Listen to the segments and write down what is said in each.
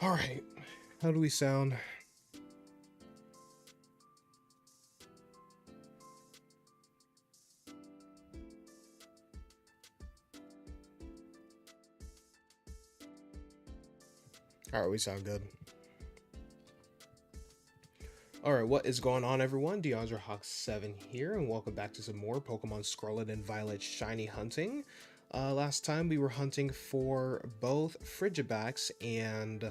All right. How do we sound? All right, we sound good. All right, what is going on, everyone? DeAndreHawk7 here, and welcome back to some more Pokemon Scarlet and Violet shiny hunting. Last time we were hunting for both Frigibax and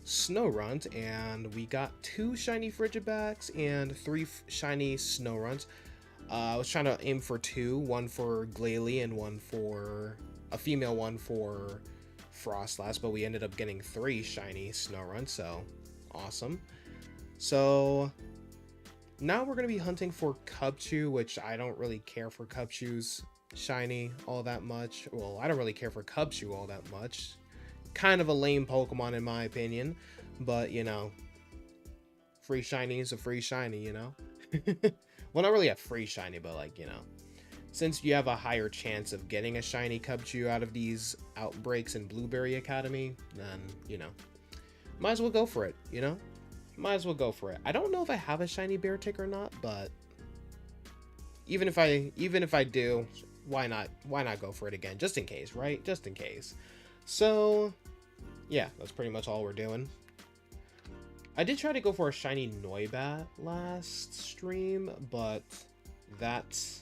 Snowrunt, and we got 2 shiny Frigibax and 3 shiny Snowrunts. I was trying to aim for 2, one for Glalie and one for a female one for Frostlass, but we ended up getting 3 shiny Snowrunts, so awesome. So now we're going to be hunting for Cubchoo, which I don't really care for Cubchoo's shiny all that much. Well, I don't really care for Cubchoo all that much. Kind of a lame Pokemon in my opinion, but you know, free shiny is a free shiny, you know? Well, not really a free shiny, but like, you know, since you have a higher chance of getting a shiny Cubchoo out of these outbreaks in Blueberry Academy, then, you know, might as well go for it, you know? Might as well go for it. I don't know if I have a shiny Beartick or not, but even if I do, why not go for it again, just in case, right? Just in case. So yeah, that's pretty much all we're doing. I did try to go for a shiny Noibat last stream, but that's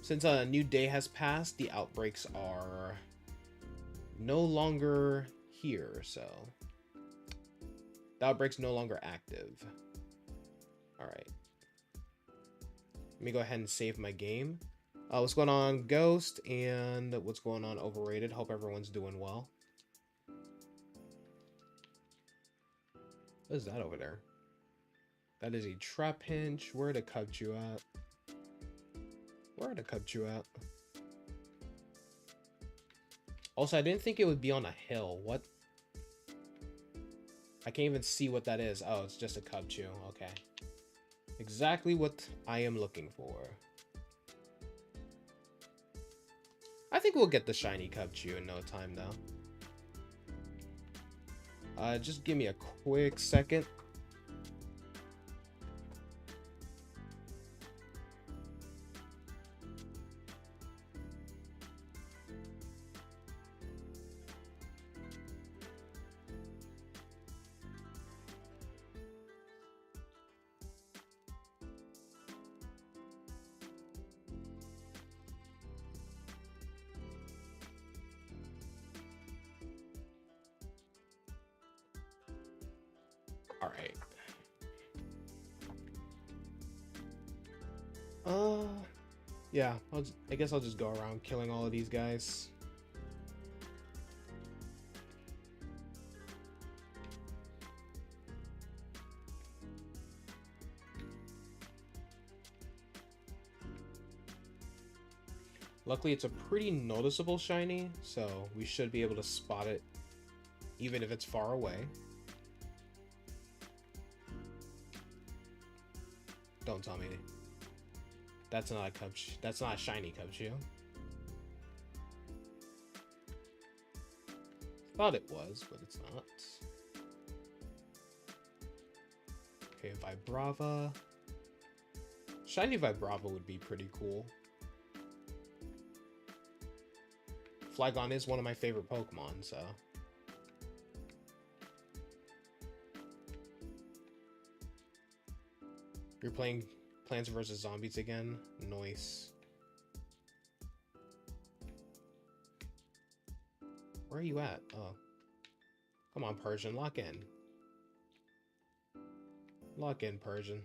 since a new day has passed, the outbreaks are no longer here, so the outbreak's no longer active. Alright. Let me go ahead and save my game. What's going on, Ghost? And what's going on, Overrated? Hope everyone's doing well. What is that over there? That is a Trapinch. Where the Cubchoo at? Where the Cubchoo at? Also, I didn't think it would be on a hill. What? I can't even see what that is. Oh, it's just a Cubchoo. Okay. Exactly what I am looking for. I think we'll get the shiny Cubchoo in no time, though. Just give me a quick second. All right. Yeah, I guess I'll just go around killing all of these guys. Luckily, it's a pretty noticeable shiny, so we should be able to spot it even if it's far away. Don't tell me that's not a Cubchoo. That's not a shiny Cubchoo. Thought it was, but it's not. Okay, Vibrava. Shiny Vibrava would be pretty cool. Flygon is one of my favorite Pokemon, so. You're playing Plants vs. Zombies again? Nice. Where are you at? Oh. Come on, Persian. Lock in. Lock in, Persian.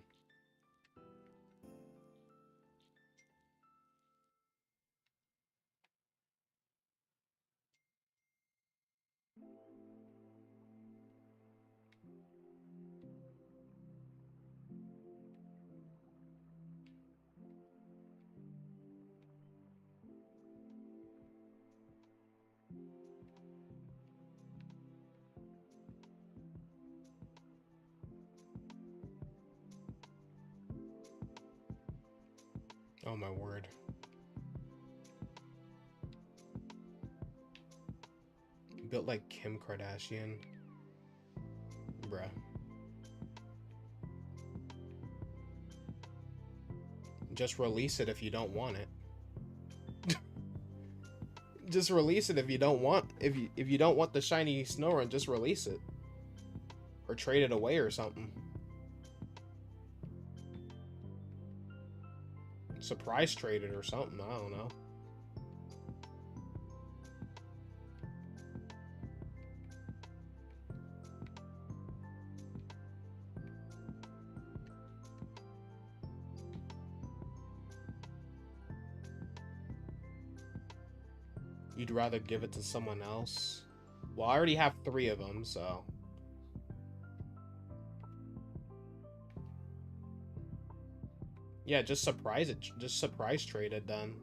Oh my word. built like Kim Kardashian. Bruh. Just release it if you don't want it. Just release it if you don't want if you don't want the shiny Snorunt, just release it. Or trade it away or something. Surprise trade it or something, I don't know. You'd rather give it to someone else? Well, I already have 3 of them, so... Yeah, just surprise it. Just surprise trade it then.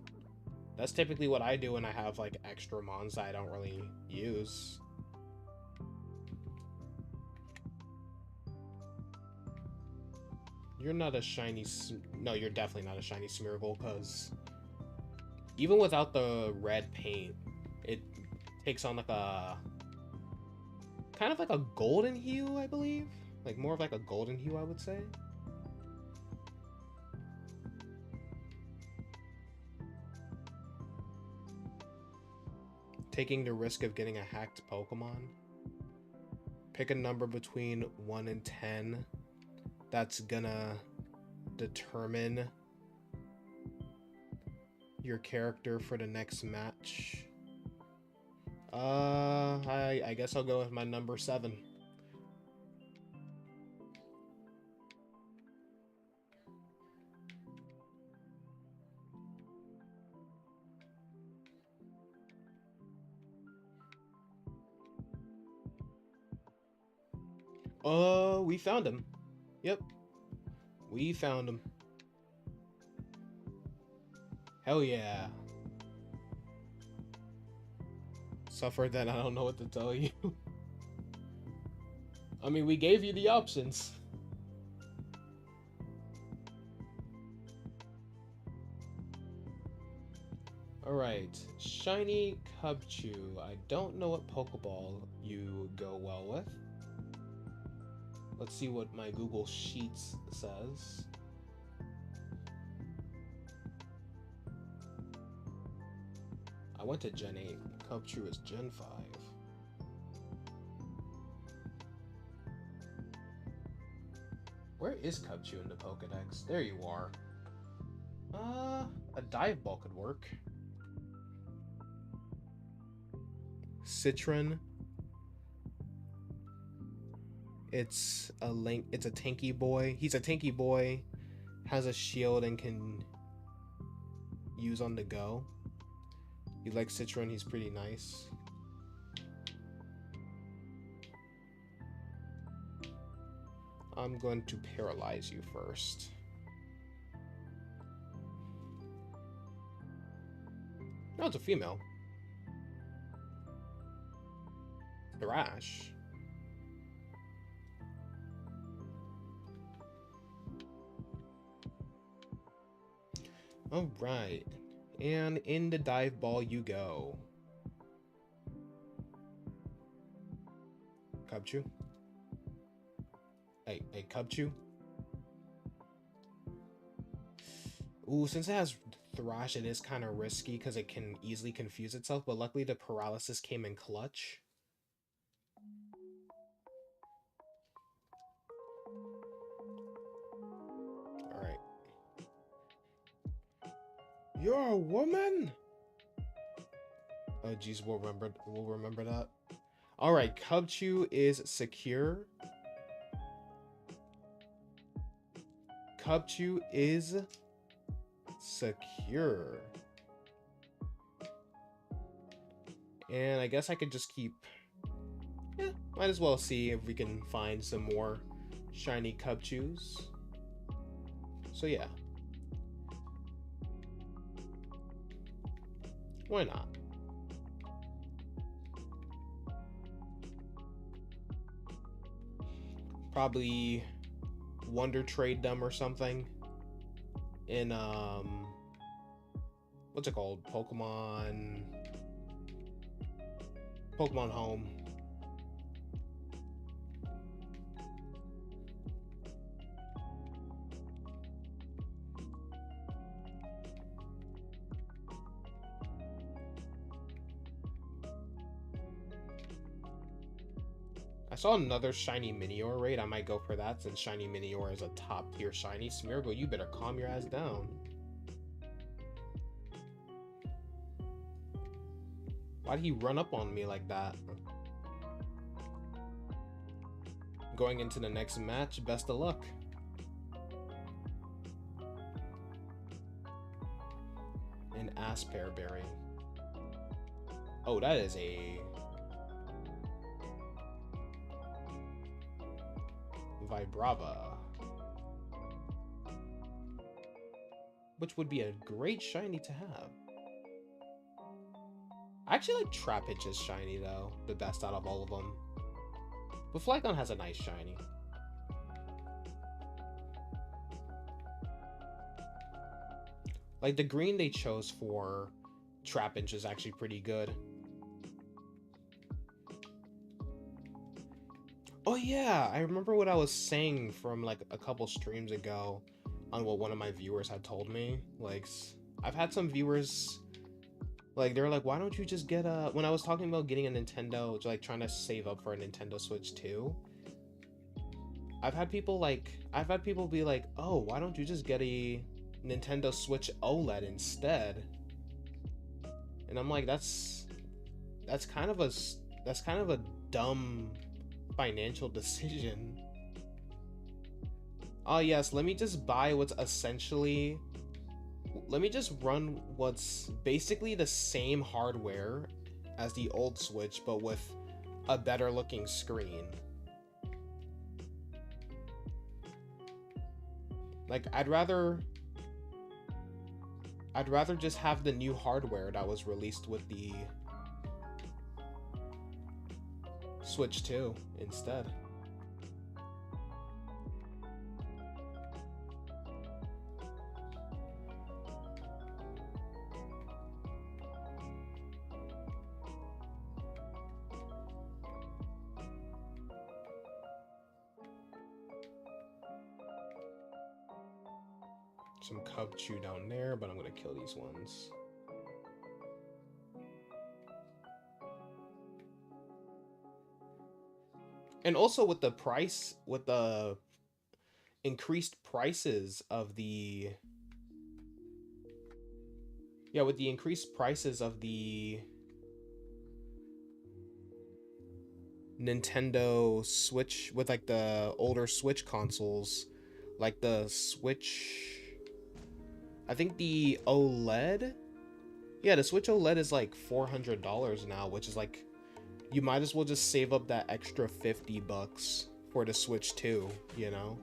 That's typically what I do when I have, like, extra mons that I don't really use. You're not a shiny... No, you're definitely not a shiny Smeargle, because... Even without the red paint, it takes on like a kind of like a golden hue, I believe. Like more of like a golden hue, I would say. Taking the risk of getting a hacked Pokemon. Pick a number between 1 and 10. That's gonna determine your character for the next match. I guess I'll go with my number 7. We found him. Yep. We found him. Hell yeah. Suffer then, I don't know what to tell you. I mean, we gave you the options. Alright, shiny Cubchoo. I don't know what Pokeball you go well with. Let's see what my Google Sheets says. I went to Gen 8. Cubchoo is Gen 5. Where is Cubchoo in the Pokedex? There you are. A dive ball could work. Citron. It's a tanky boy. He's a tanky boy. Has a shield and can use on the go. You like Citron, he's pretty nice. I'm going to paralyze you first. No, it's a female. Thrash. Alright. And in the dive ball you go. Cubchoo. Hey, Cubchoo. Ooh, since it has Thrash, it is kind of risky because it can easily confuse itself, but luckily the paralysis came in clutch. Alright. You're a woman? Oh geez, we'll remember that. Alright, Cubchoo is secure. Cubchoo is secure. And I guess I could just keep... Yeah, might as well see if we can find some more shiny Cubchoos. So yeah. Why not? Probably Wonder Trade them or something in what's it called? Pokemon Pokemon Home. I saw another shiny Minior raid. I might go for that since shiny Minior is a top tier shiny. Smeargle, you better calm your ass down. Why'd he run up on me like that? Going into the next match, best of luck. An Aspearberry. Oh, that is a Vibrava, which would be a great shiny to have. I actually like Trapinch's shiny though, the best out of all of them. But Flygon has a nice shiny. Like the green they chose for Trapinch is actually pretty good. Oh yeah, I remember what I was saying from like a couple streams ago on what one of my viewers had told me. Like, I've had some viewers, like, they were like, why don't you just get a... When I was talking about getting a Nintendo, like, trying to save up for a Nintendo Switch 2, I've had people be like, oh, why don't you just get a Nintendo Switch OLED instead? And I'm like, that's kind of a dumb financial decision. Oh yes, let me just buy what's essentially... Let me just run what's basically the same hardware as the old Switch, but with a better looking screen. Like, I'd rather just have the new hardware that was released with the Switch 2 instead. Some Cubchoo down there, but I'm gonna kill these ones. And also with the price, with the increased prices of the... Yeah, with the increased prices of the Nintendo Switch, with like the older Switch consoles, like the Switch... I think the OLED? Yeah, the Switch OLED is like $400 now, which is like... You might as well just save up that extra $50 for the Switch 2, you know?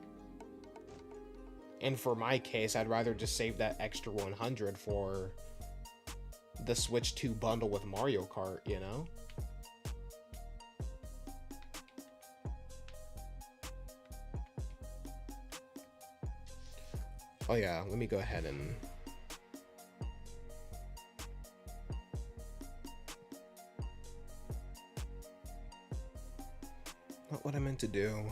And for my case, I'd rather just save that extra $100 for the Switch 2 bundle with Mario Kart, you know? Oh yeah, let me go ahead and... Not what I meant to do.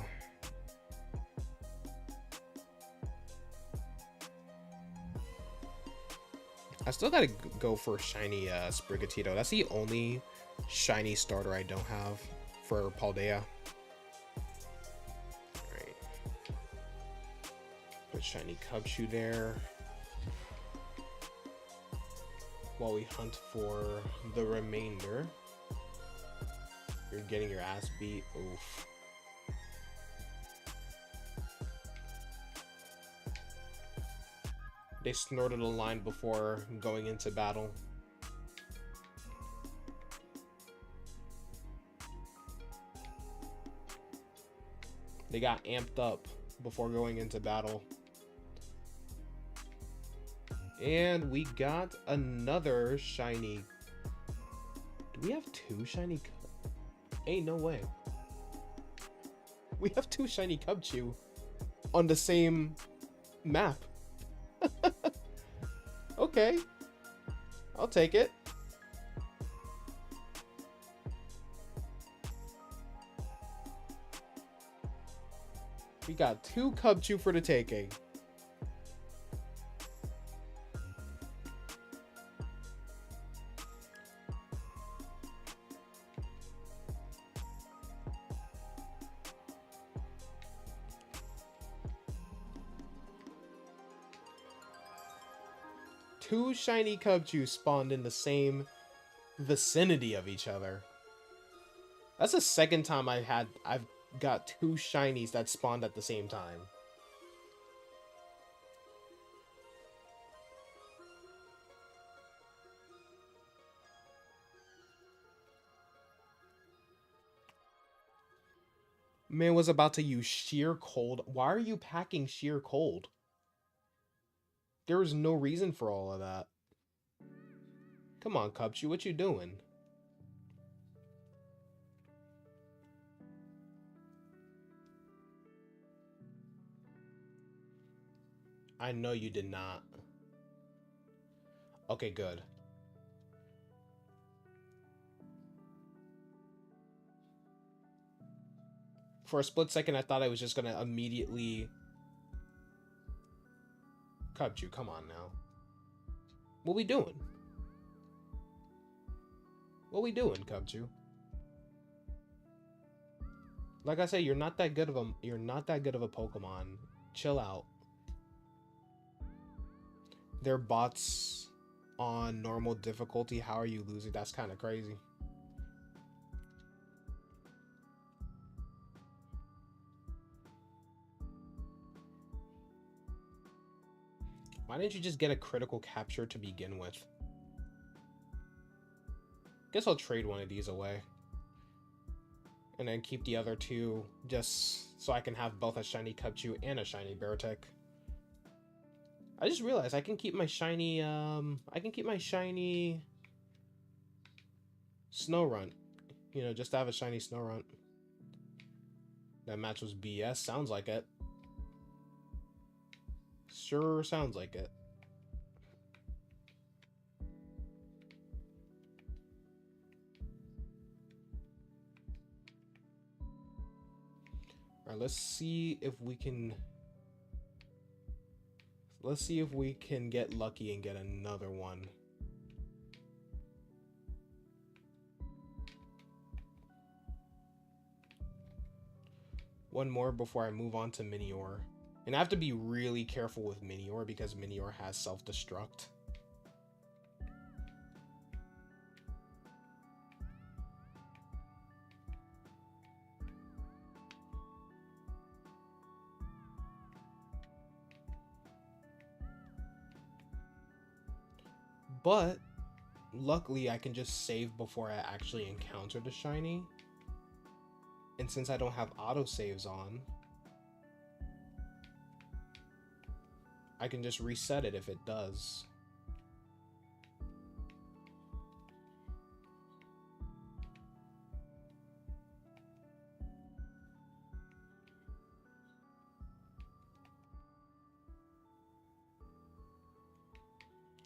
I still gotta go for shiny Sprigatito. That's the only shiny starter I don't have for Paldea. Alright. Put shiny Cubchoo there. While we hunt for the remainder. You're getting your ass beat. Oof. They snorted a line before going into battle. They got amped up before going into battle. And we got another shiny. Do we have two shiny? Ain't no way. We have two shiny Cubchoo on the same map. Okay, I'll take it. We got 2 Cubchoo for the taking. Two shiny Cubchoo spawned in the same vicinity of each other. That's the second time I've got 2 shinies that spawned at the same time. Man was about to use sheer cold. Why are you packing sheer cold? There was no reason for all of that. Come on, Cubchoo, what you doing? I know you did not. Okay, good. For a split second, I thought I was just gonna immediately... Cubchoo, come on now. What we doing? What we doing, Cubchoo? Like I said, you're not that good of a Pokemon. Chill out. They're bots on normal difficulty. How are you losing? That's kind of crazy. Why didn't you just get a critical capture to begin with? Guess I'll trade one of these away. And then keep the other 2 just so I can have both a shiny Cubchoo and a shiny Beartic. I just realized I can keep my shiny, Snorunt. You know, just to have a shiny Snorunt. That match was BS. Sounds like it. Sure sounds like it. Alright, let's see if we can get lucky and get another one. One more before I move on to Minior. And I have to be really careful with Minior because Minior has self-destruct. But luckily I can just save before I actually encounter the shiny. And since I don't have autosaves on, I can just reset it if it does.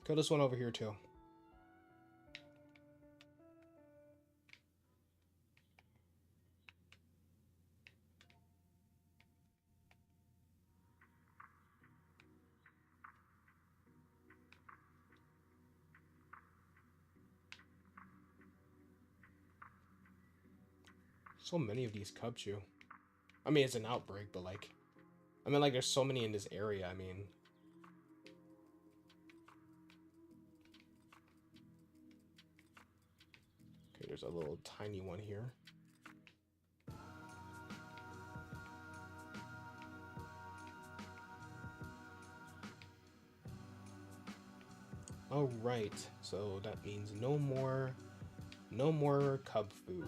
Kill this one over here too. So many of these Cubchoo. I mean, it's an outbreak, but like, I mean, like, there's so many in this area. I mean, okay, there's a little tiny one here. All right, so that means no more Cubchoo.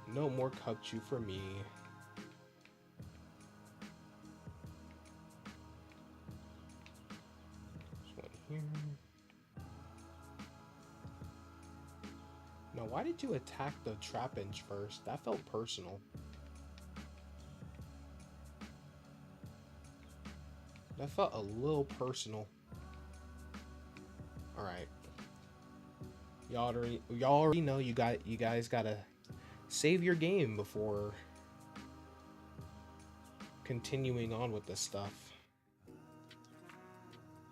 No more Cubchoo for me. This one here. Now, why did you attack the Trapinch first? That felt personal. That felt a little personal. All right. Y'all already know you guys gotta save your game before continuing on with this stuff.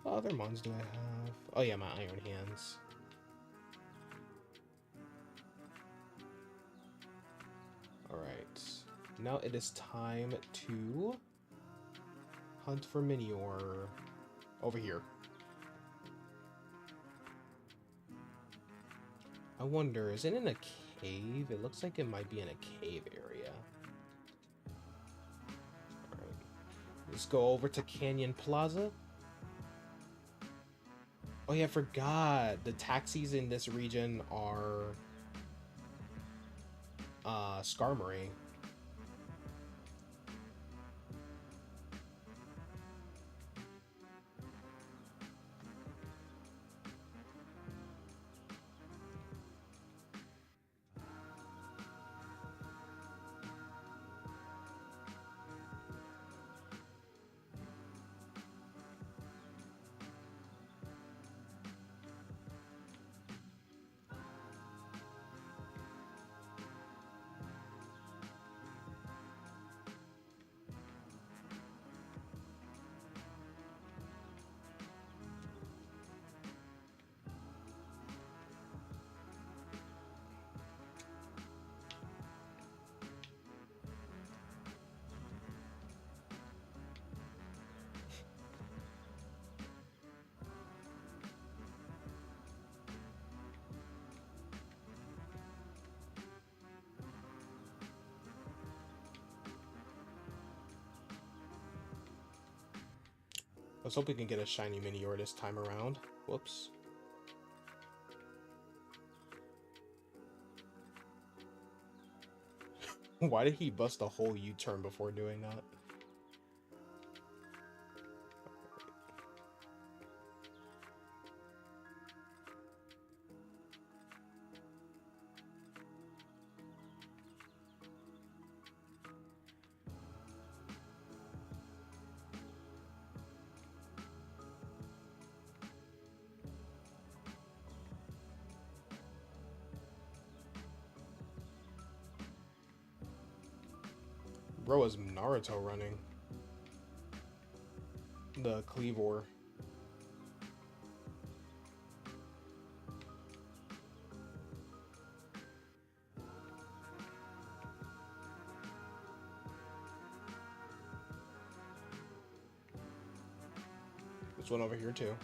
What other mons do I have? Oh yeah, my Iron Hands. Alright. Now it is time to hunt for Minior over here. I wonder, is it in a cave? It looks like it might be in a cave area. Alright. Let's go over to Canyon Plaza. Oh yeah, I forgot. The taxis in this region are Skarmory. Let's hope we can get a shiny Minior this time around. Whoops. Why did he bust a whole U-turn before doing that? Bro is Naruto running. The Cleavor. This one over here too.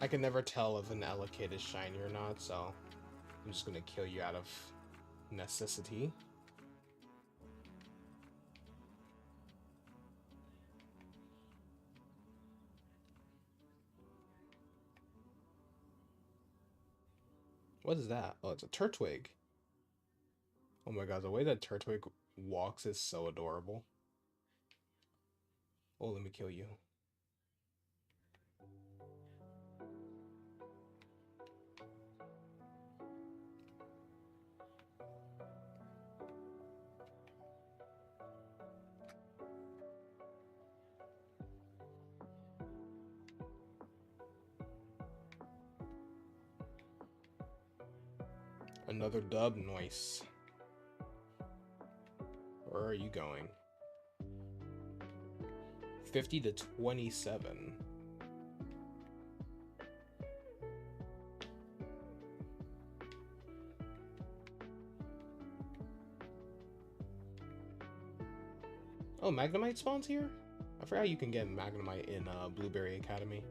I can never tell if an Elekid is shiny or not, so I'm just gonna kill you out of necessity. What is that? Oh, it's a Turtwig. Oh my god, the way that Turtwig walks is so adorable. Oh, let me kill you. Another dub, nice. Where are you going? 50 to 27. Oh, Magnemite spawns here? I forgot you can get Magnemite in Blueberry Academy.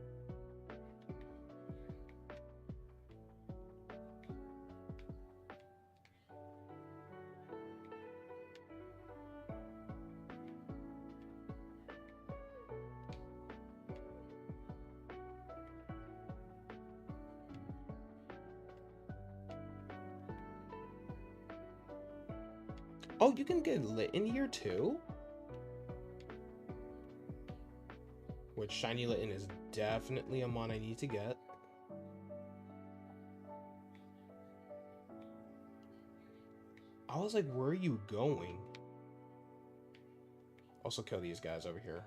Oh, you can get lit in here too? Which shiny Litten is definitely a mon I need to get. I was like, where are you going? Also kill these guys over here.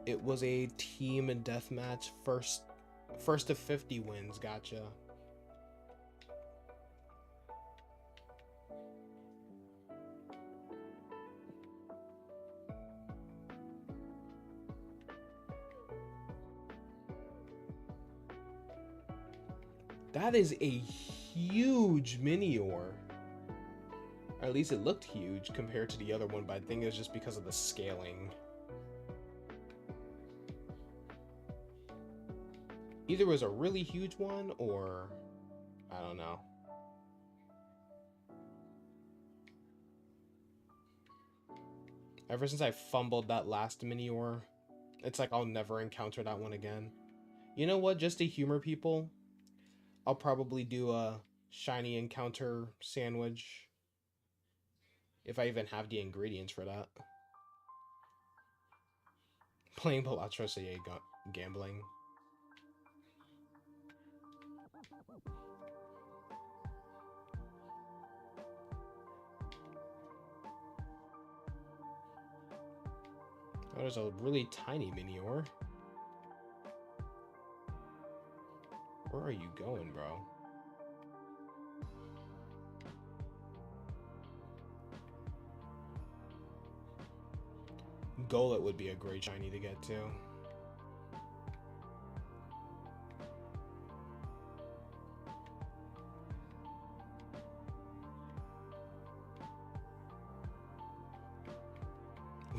It was a team deathmatch. First to 50 wins. Gotcha. That is a huge Minior. Or at least it looked huge compared to the other one, but I think it's just because of the scaling. Either it was a really huge one or I don't know. Ever since I fumbled that last Minior, it's like I'll never encounter that one again. You know what? Just to humor people, I'll probably do a shiny encounter sandwich. If I even have the ingredients for that. Playing Balatros gambling. Oh, there's a really tiny Minior. Where are you going, bro? Golett would be a great shiny to get to.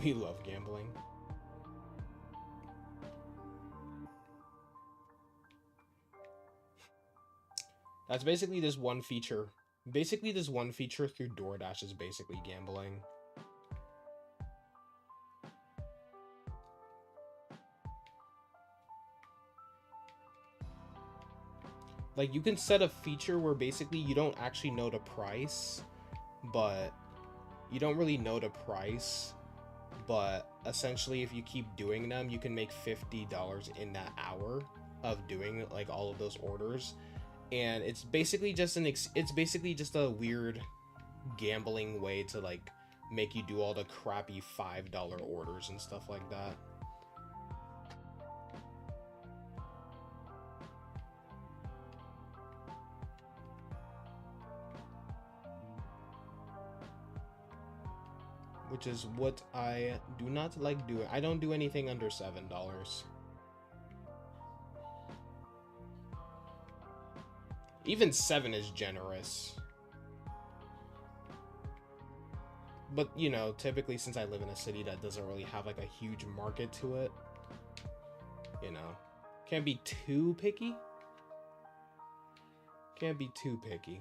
We love gambling. That's basically this one feature. Basically, this one feature through DoorDash is basically gambling. Like, you can set a feature where basically you don't actually know the price, but you don't really know the price, but essentially if you keep doing them, you can make $50 in that hour of doing like all of those orders. And it's basically just a weird gambling way to like make you do all the crappy $5 orders and stuff like that. Which is what I do not like doing. I don't do anything under $7. Even 7 is generous. But, you know, typically since I live in a city that doesn't really have like a huge market to it, you know, can't be too picky. Can't be too picky.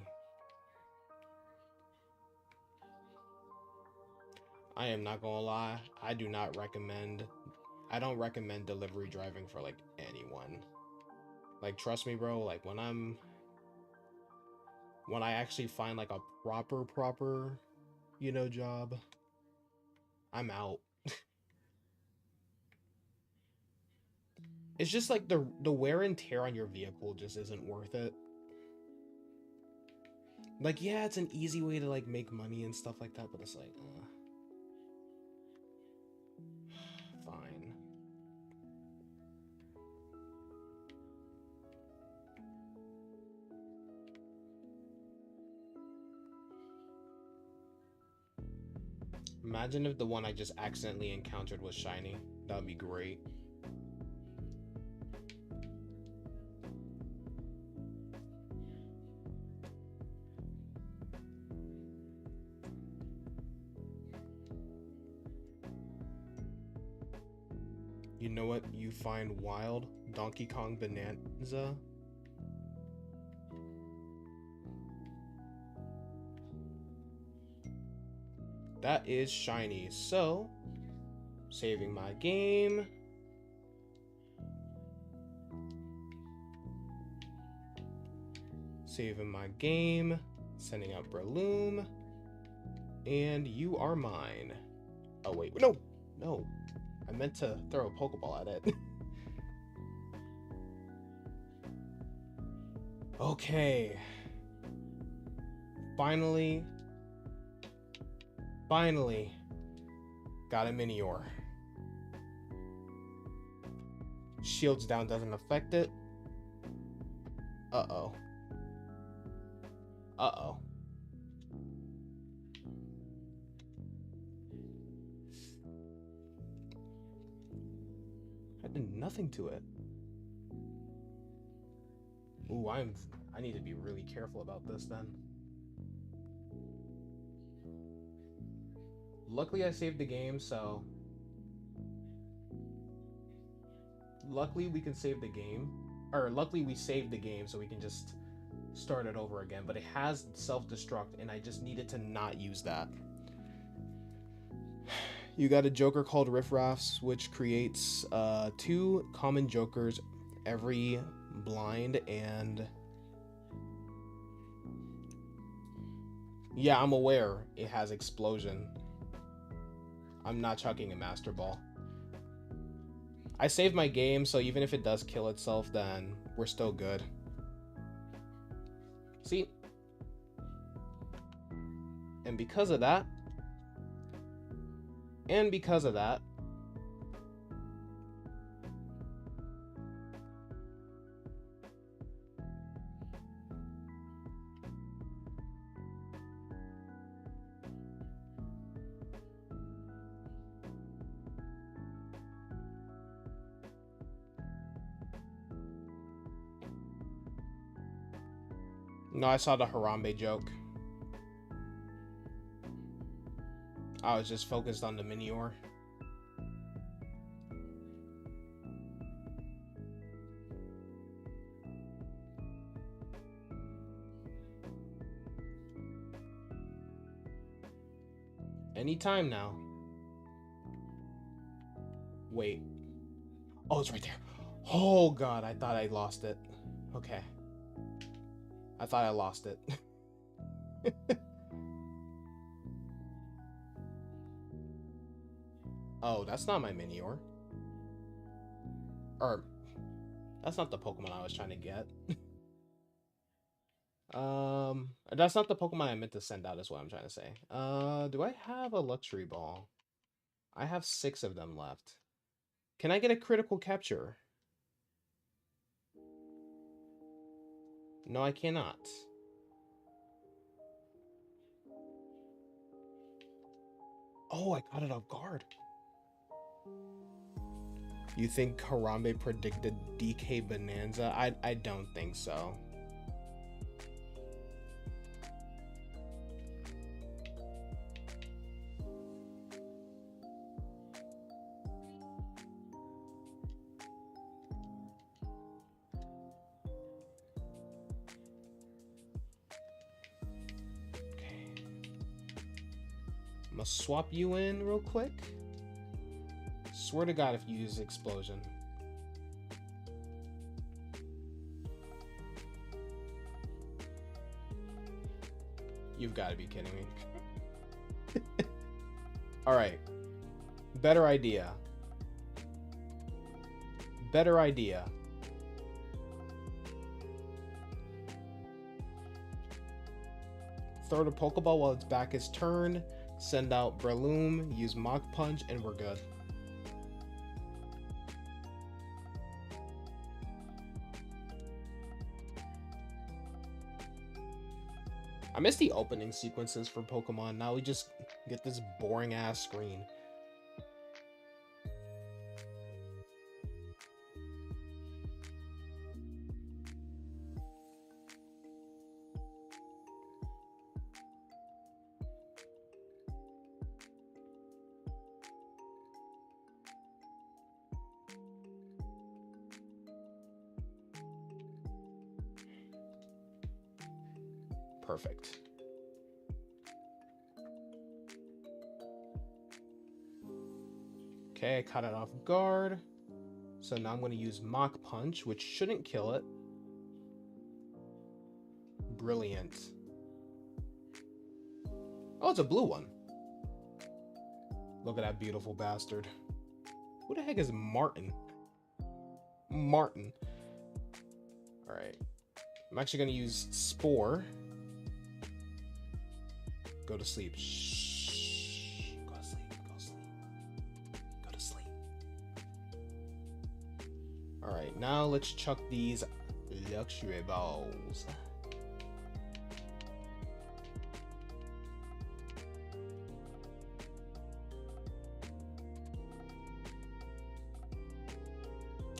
I am not gonna lie, I don't recommend delivery driving for like anyone. Like, trust me, bro, like when I actually find like a proper, you know, job, I'm out. It's just like the wear and tear on your vehicle just isn't worth it. Like, yeah, it's an easy way to like make money and stuff like that, but it's like, fine. Imagine if the one I just accidentally encountered was shiny. That would be great. You know what you find wild? Donkey Kong Bonanza? That is shiny. So, saving my game. Saving my game. Sending out Breloom. And you are mine. Oh, wait. No! No. I meant to throw a Pokeball at it. Okay. Finally. Finally. Got a Minior. Shields down doesn't affect it. Uh-oh. Uh-oh. I did nothing to it. Ooh, I need to be really careful about this then. Luckily I saved the game, so luckily we can save the game. Or luckily we saved the game so we can just start it over again, but it has self-destruct and I just needed to not use that. You got a joker called Riffraffs, which creates 2 common jokers every blind, and yeah, I'm aware it has explosion. I'm not chucking a Master Ball. I saved my game, so even if it does kill itself, then we're still good. See? And because of that, no, I saw the Harambe joke. I was just focused on the Minior. Anytime now. Wait. Oh, it's right there. Oh, God. I thought I lost it. Okay. I thought I lost it. Oh, that's not my Minior. Or, that's not the Pokemon I was trying to get. That's not the Pokemon I meant to send out is what I'm trying to say. Do I have a Luxury Ball? I have 6 of them left. Can I get a critical capture? No, I cannot. Oh, I got it off guard. You think Harambe predicted DK Bonanza? I don't think so. Okay. I'm gonna swap you in real quick. Swear to God if you use Explosion. You've got to be kidding me. Alright. Better idea. Better idea. Throw the Pokeball while it's back its turn. Send out Breloom. Use Mach Punch, and we're good. I miss the opening sequences for Pokemon. Now we just get this boring ass screen. Perfect. Okay, I caught it off guard. So now I'm going to use Mach Punch, which shouldn't kill it. Brilliant. Oh, it's a blue one. Look at that beautiful bastard. Who the heck is Martin? Martin. Alright. I'm actually going to use Spore. Go to sleep. Shh. Go to sleep. Go to sleep. Go to sleep. Alright, now let's chuck these luxury balls.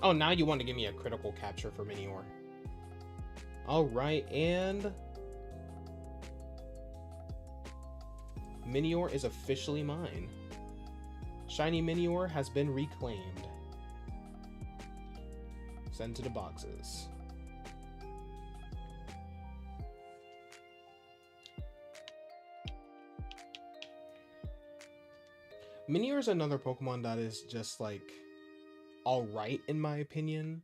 Oh, now you want to give me a critical capture for Minior. Alright, and Minior is officially mine. Shiny Minior has been reclaimed. Send to the boxes. Minior is another Pokemon that is just like alright in my opinion,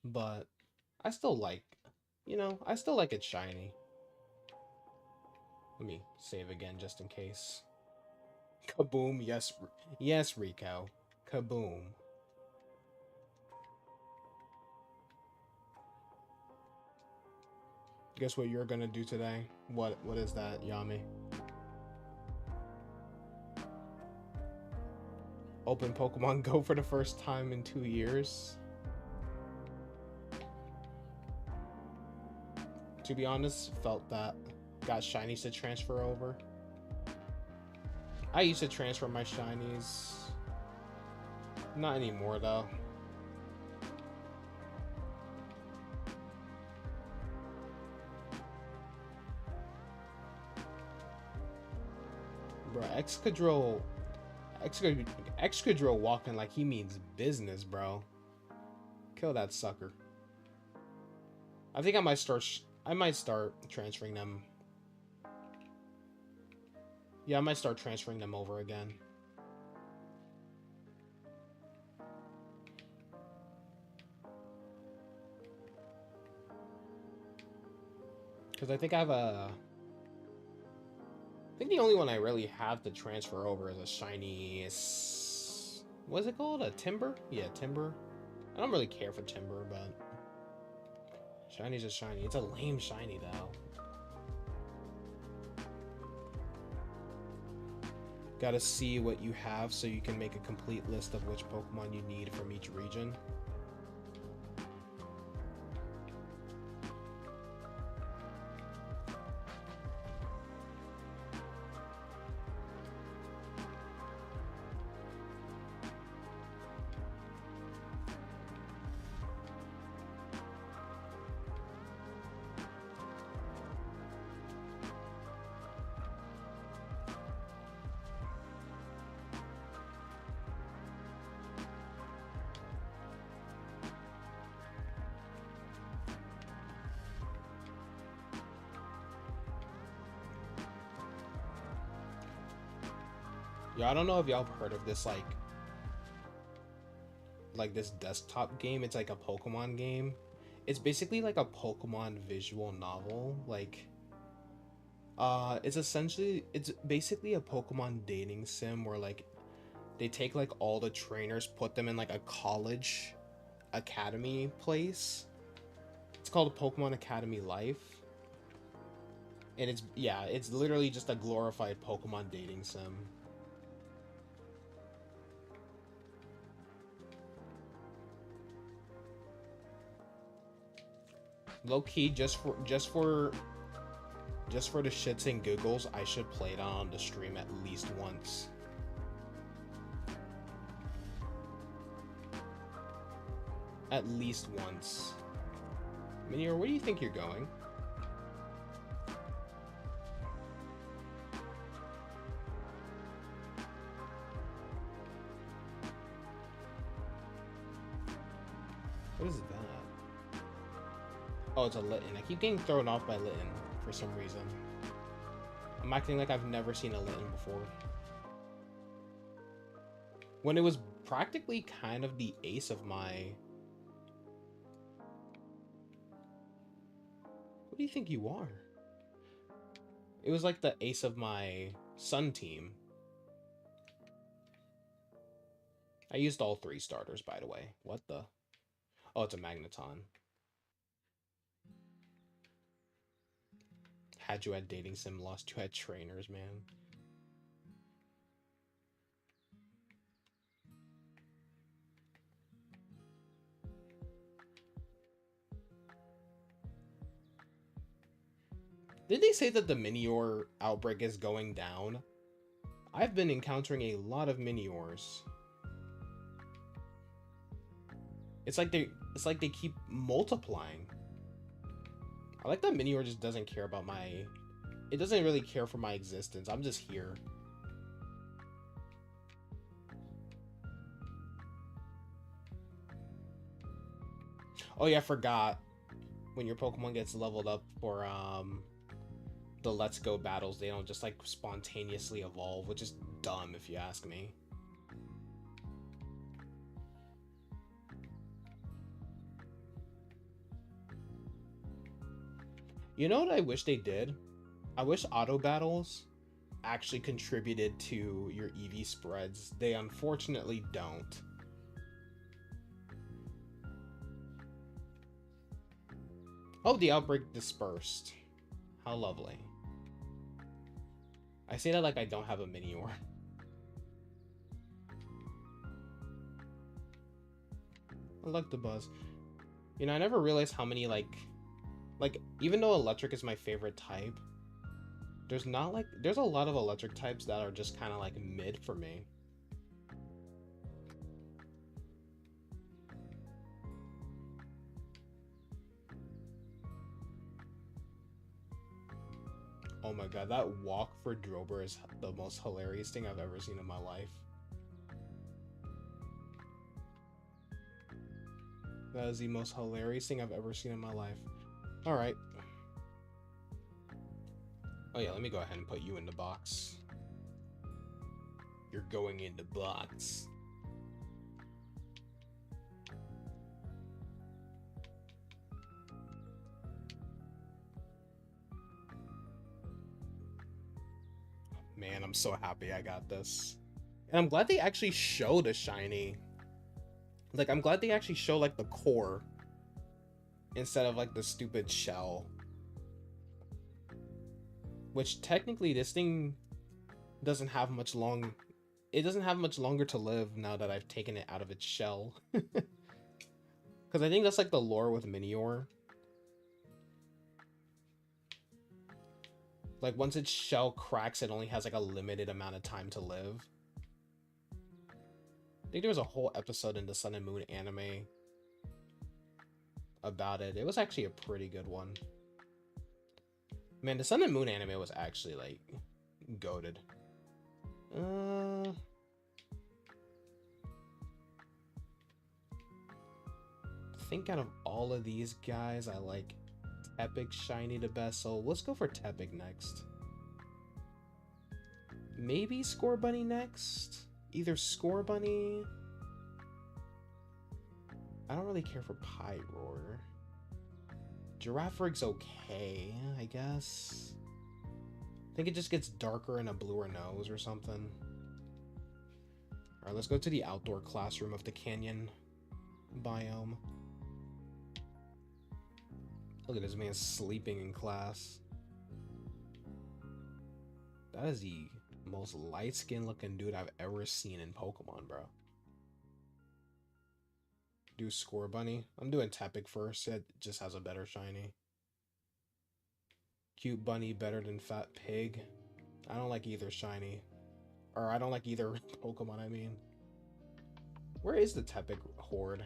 but I still like, you know, I still like it shiny. Let me save again just in case. Kaboom, yes, yes, Rico. Kaboom. Guess what you're gonna do today? What is that, Yami? Open Pokemon Go for the first time in 2 years. To be honest, felt that got shinies to transfer over. I used to transfer my shinies. Not anymore though. Bro, Excadrill walking like he means business, bro. Kill that sucker. I think I might start transferring them. Yeah, I might start transferring them over again. Because I think I have I think the only one I really have to transfer over is a shiny... What's it called? A Timber? Yeah, Timber. I don't really care for Timber, but... Shiny's a shiny. It's a lame shiny, though. Gotta see what you have so you can make a complete list of which Pokemon you need from each region. Yeah, I don't know if y'all have heard of this, like this desktop game. It's like a Pokemon game. It's basically like a Pokemon visual novel. Like, it's basically a Pokemon dating sim where like they take like all the trainers, put them in like a college academy place. It's called Pokemon Academy Life. And it's literally just a glorified Pokemon dating sim. Low key, just for the shits and giggles, I should play it on the stream at least once. At least once. Minior, where do you think you're going? What is that? Oh, it's a Litten. I keep getting thrown off by Litten for some reason. I'm acting like I've never seen a Litten before. When it was practically kind of the ace of my... What do you think you are? It was like the ace of my Sun team. I used all 3 starters, by the way. What the? Oh, it's a Magneton. Had you at dating sim, lost you at trainers, man. Did they say that the Minior outbreak is going down? I've been encountering a lot of Miniors. It's like they keep multiplying. I like that Minior just doesn't care about my... It doesn't really care for my existence. I'm just here. Oh yeah, I forgot. When your Pokemon gets leveled up for the Let's Go battles, they don't just like spontaneously evolve, which is dumb if you ask me. You know what I wish they did? I wish auto battles actually contributed to your EV spreads. They unfortunately don't. Oh, the outbreak dispersed. How lovely. I say that like I don't have a Minior. I like the buzz. You know, I never realized how many like even though electric is my favorite type, there's a lot of electric types that are just kind of like mid for me. Oh my god, that walk for Drober is the most hilarious thing I've ever seen in my life. That is the most hilarious thing I've ever seen in my life. Alright. Oh yeah, let me go ahead and put you in the box. You're going in the box. Man, I'm so happy I got this. And I'm glad they actually showed a shiny. Like, I'm glad they actually show, like, the core. Instead of, like, the stupid shell. Which, technically, this thing doesn't have much It doesn't have much longer to live now that I've taken it out of its shell. Because I think that's, like, the lore with Minior. Like, once its shell cracks, it only has, like, a limited amount of time to live. I think there was a whole episode in the Sun and Moon anime about it. It was actually a pretty good one. Man, the Sun and Moon anime was actually, like, goated. I think out of all of these guys, I like Epic Shiny the best, so let's go for Tepic next. Maybe Scorbunny next? Either Scorbunny... I don't really care for Pyroar. Giraffrig's okay, I guess. I think it just gets darker and a bluer nose or something. Alright, let's go to the outdoor classroom of the canyon biome. Look at this man sleeping in class. That is the most light-skinned looking dude I've ever seen in Pokemon, bro. Do Scorbunny. I'm doing Tepic first. It just has a better shiny. Cute bunny better than fat pig. I don't like either shiny. Or I don't like either Pokemon, I mean. Where is the Tepic horde?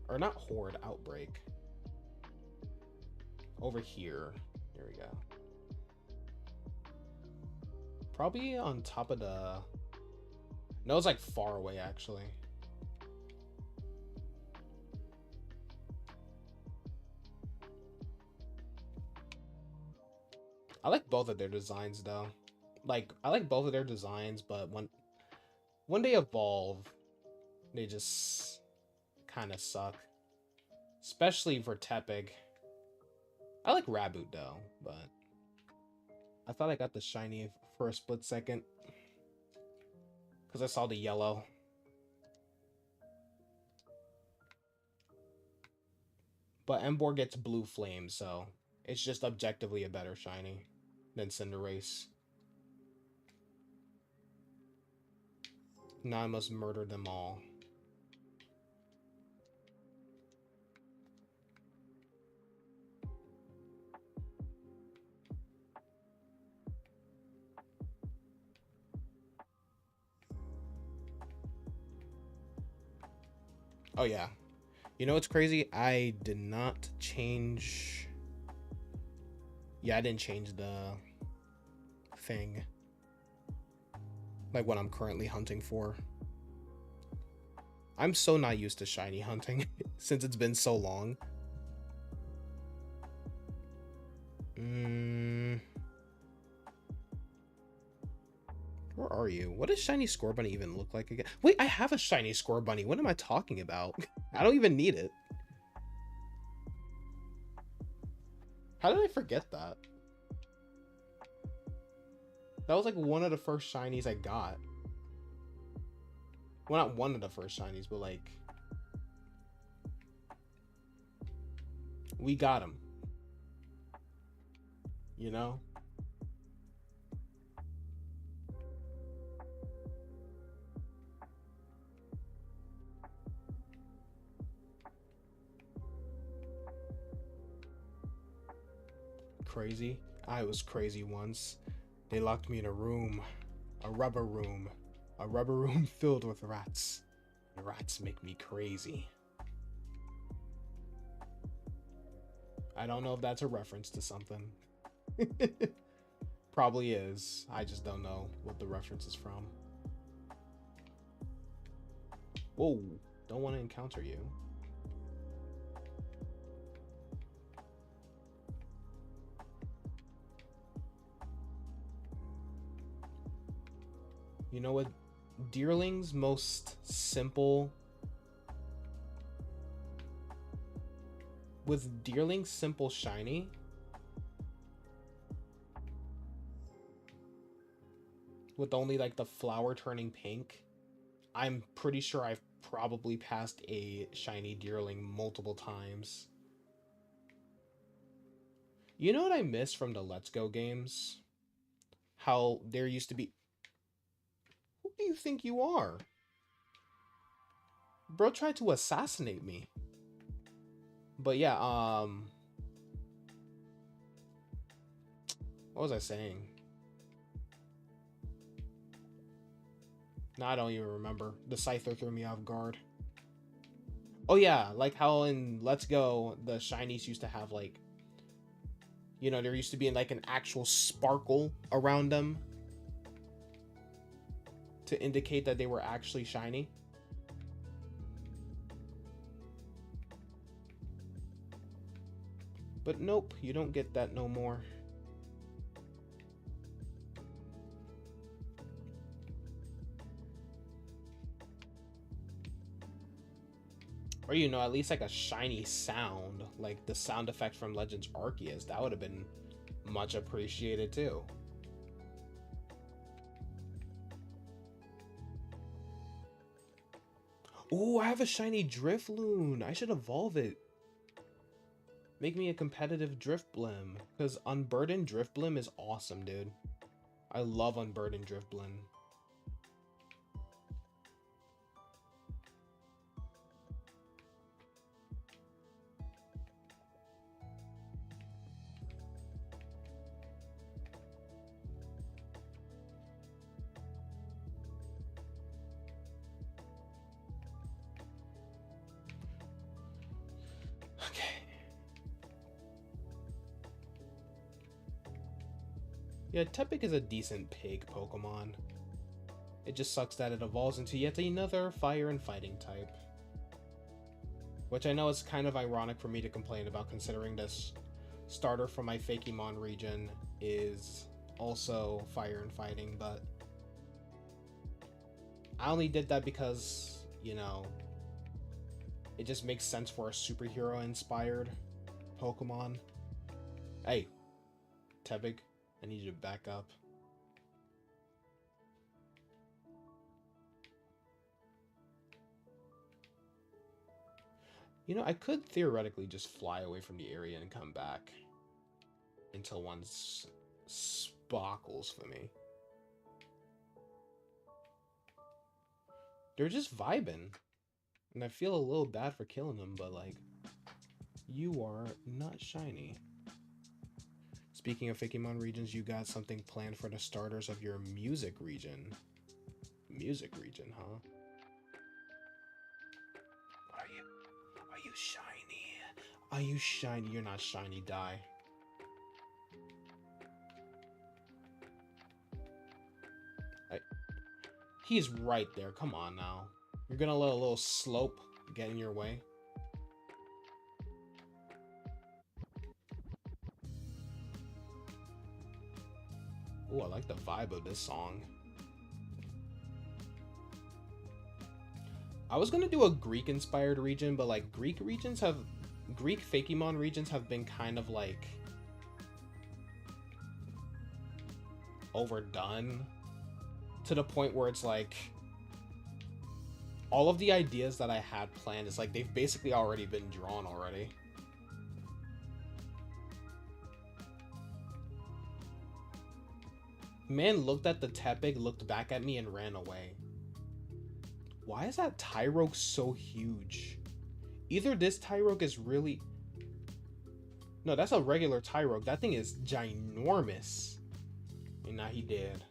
Or not horde, outbreak. Over here. There we go. Probably on top of the... No, it's like far away, actually. I like both of their designs, though. Like, I like both of their designs, but when they evolve, they just kind of suck. Especially for Tepic. I like Raboot, though, but I thought I got the shiny for a split second. Because I saw the yellow. But Emboar gets blue flame, so it's just objectively a better shiny than Cinderace. Now I must murder them all. Oh yeah. You know what's crazy? I did not change... Yeah, I didn't change the thing. Like what I'm currently hunting for. I'm so not used to shiny hunting since it's been so long. Where are you? What does shiny Scorbunny even look like again? Wait, I have a shiny Scorbunny. What am I talking about? I don't even need it. How did I forget that? That was like one of the first shinies I got. Well, not one of the first shinies, but like... we got him. You know? Crazy? I was crazy once. They locked me in a room. A rubber room. A rubber room filled with rats. The rats make me crazy. I don't know if that's a reference to something. Probably is. I just don't know what the reference is from. Whoa, don't want to encounter you. You know what? Deerling's most simple... with Deerling's simple shiny... with only like the flower turning pink, I'm pretty sure I've probably passed a shiny Deerling multiple times. You know what I miss from the Let's Go games? How there used to be... Who do you think you are? Bro tried to assassinate me. But yeah, what was I saying? No, I don't even remember. The Scyther threw me off guard. Oh yeah, like how in Let's Go, the shinies used to have like... you know, there used to be like an actual sparkle around them to indicate that they were actually shiny. But nope, you don't get that no more. Or, you know, at least like a shiny sound, like the sound effect from Legends Arceus, that would have been much appreciated too. Oh, I have a shiny Drifloon. I should evolve it. Make me a competitive Drifblim, because Unburdened Drifblim is awesome, dude. I love Unburdened Drifblim. Yeah, Tepig is a decent pig Pokemon. It just sucks that it evolves into yet another fire and fighting type. Which I know is kind of ironic for me to complain about, considering this starter from my Fakemon region is also fire and fighting, but I only did that because, you know, it just makes sense for a superhero-inspired Pokemon. Hey, Tepig. I need you to back up. You know, I could theoretically just fly away from the area and come back until one sparkles for me. They're just vibing. And I feel a little bad for killing them, but like, you are not shiny. Speaking of Fakemon regions, you got something planned for the starters of your music region. Music region, huh? Are you shiny? Are you shiny? You're not shiny, die. He's right there. Come on now. You're gonna let a little slope get in your way. Ooh, I like the vibe of this song. I was gonna do a Greek-inspired region, but like Greek Fakemon regions have been kind of like overdone to the point where it's like all of the ideas that I had planned is like they've basically already been drawn already. Man looked at the Tepig, looked back at me, and ran away. Why is that Tyrogue so huge? Either this Tyrogue is really... No, that's a regular Tyrogue. That thing is ginormous. And now he did.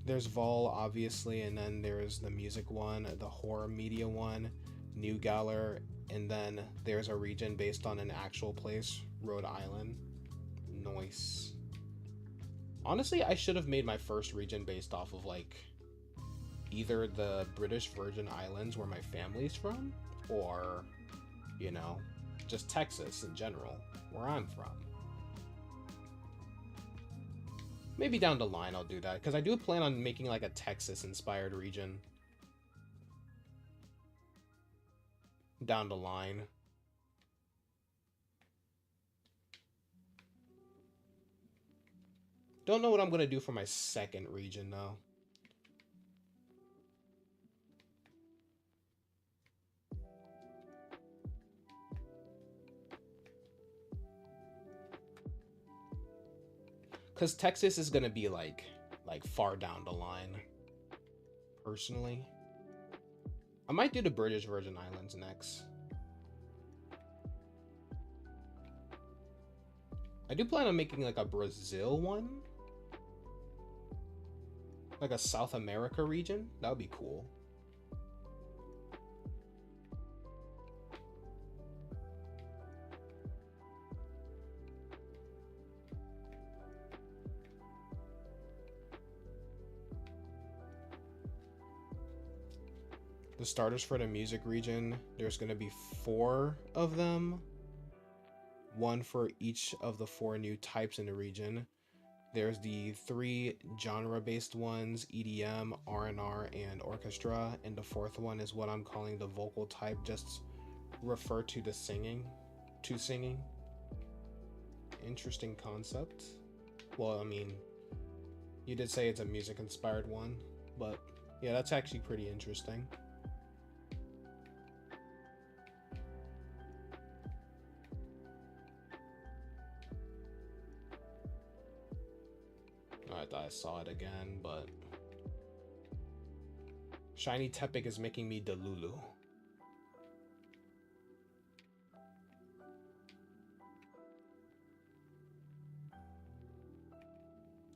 There's Vol, obviously, and then there's the music one, the horror media one, New Galar, and then there's a region based on an actual place, Rhode Island. Nice. Honestly, I should have made my first region based off of, like, either the British Virgin Islands where my family's from, or, you know, just Texas in general, where I'm from. Maybe down the line I'll do that, because I do plan on making, like, a Texas-inspired region. Down the line. Don't know what I'm going to do for my second region, though. Because Texas is going to be, like far down the line. Personally. I might do the British Virgin Islands next. I do plan on making, like, a Brazil one. Like a South America region. That would be cool. The starters for the music region, there's going to be 4 of them. 1 for each of the 4 new types in the region. There's the 3 genre-based ones, EDM, R&R, and orchestra. And the 4th one is what I'm calling the vocal type, just refer to the singing. Interesting concept. Well, I mean, you did say it's a music-inspired one, but yeah, that's actually pretty interesting. I thought I saw it again, but Shiny Tepig is making me Delulu.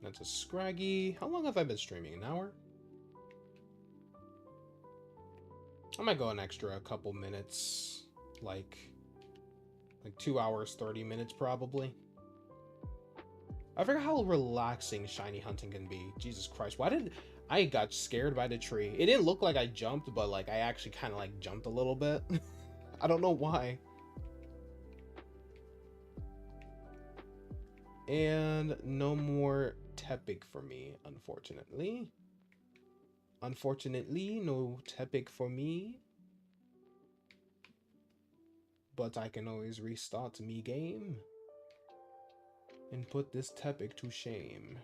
That's a Scraggy. How long have I been streaming? An hour? I might go an extra couple minutes, like 2 hours, 30 minutes probably. I forgot how relaxing shiny hunting can be. Jesus Christ, why did I got scared by the tree? It didn't look like I jumped, but like I actually kind of like jumped a little bit. I don't know why. And no more Tepig for me, unfortunately. Unfortunately, no Tepig for me. But I can always restart me game and put this Tepig to shame.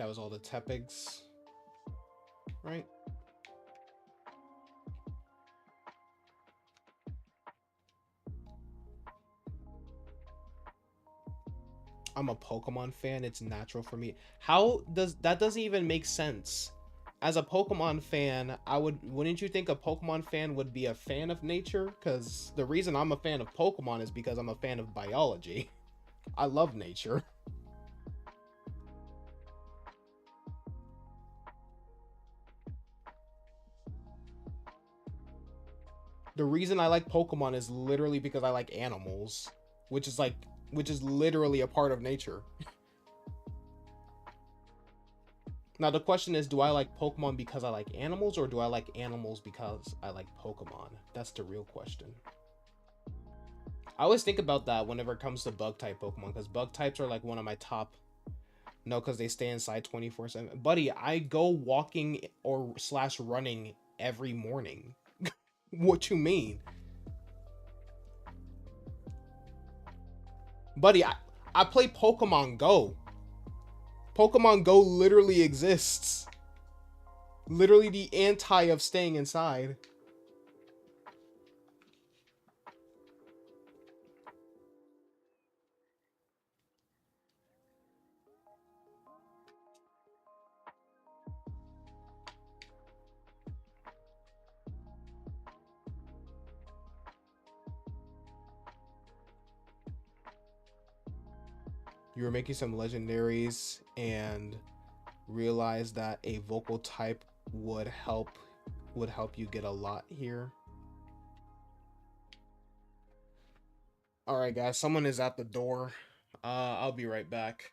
That was all the Tepigs, right? I'm a Pokemon fan. It's natural for me. How does that doesn't even make sense? As a Pokemon fan, wouldn't you think a Pokemon fan would be a fan of nature? Because the reason I'm a fan of Pokemon is because I'm a fan of biology. I love nature. The reason I like Pokemon is literally because I like animals, which is like which is literally a part of nature. Now the question is, do I like Pokemon because I like animals, or do I like animals because I like Pokemon? That's the real question. I always think about that whenever it comes to bug type Pokemon, because bug types are like one of my top. No, because they stay inside 24/7. Buddy, I go walking or slash running every morning. What you mean? Buddy, I play Pokemon Go. Pokemon Go literally exists. Literally the anti of staying inside. You were making some legendaries and realized that a vocal type would help you get a lot here. All right, guys, someone is at the door. I'll be right back.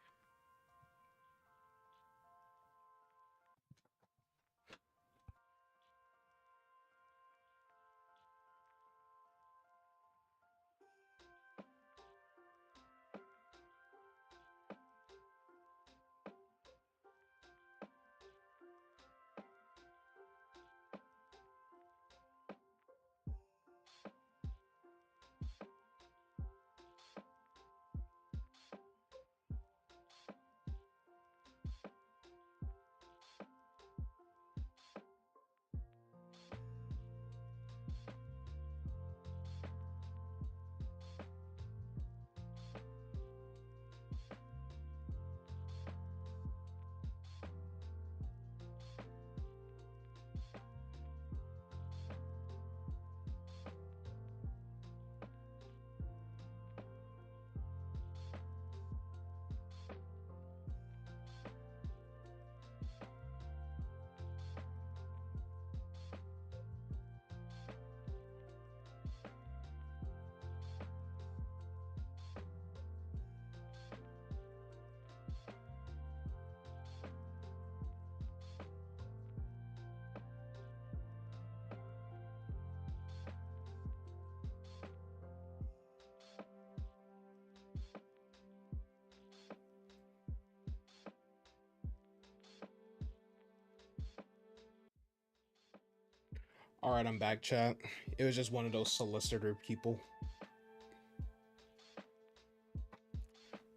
All right, I'm back, chat. It was just one of those solicitor people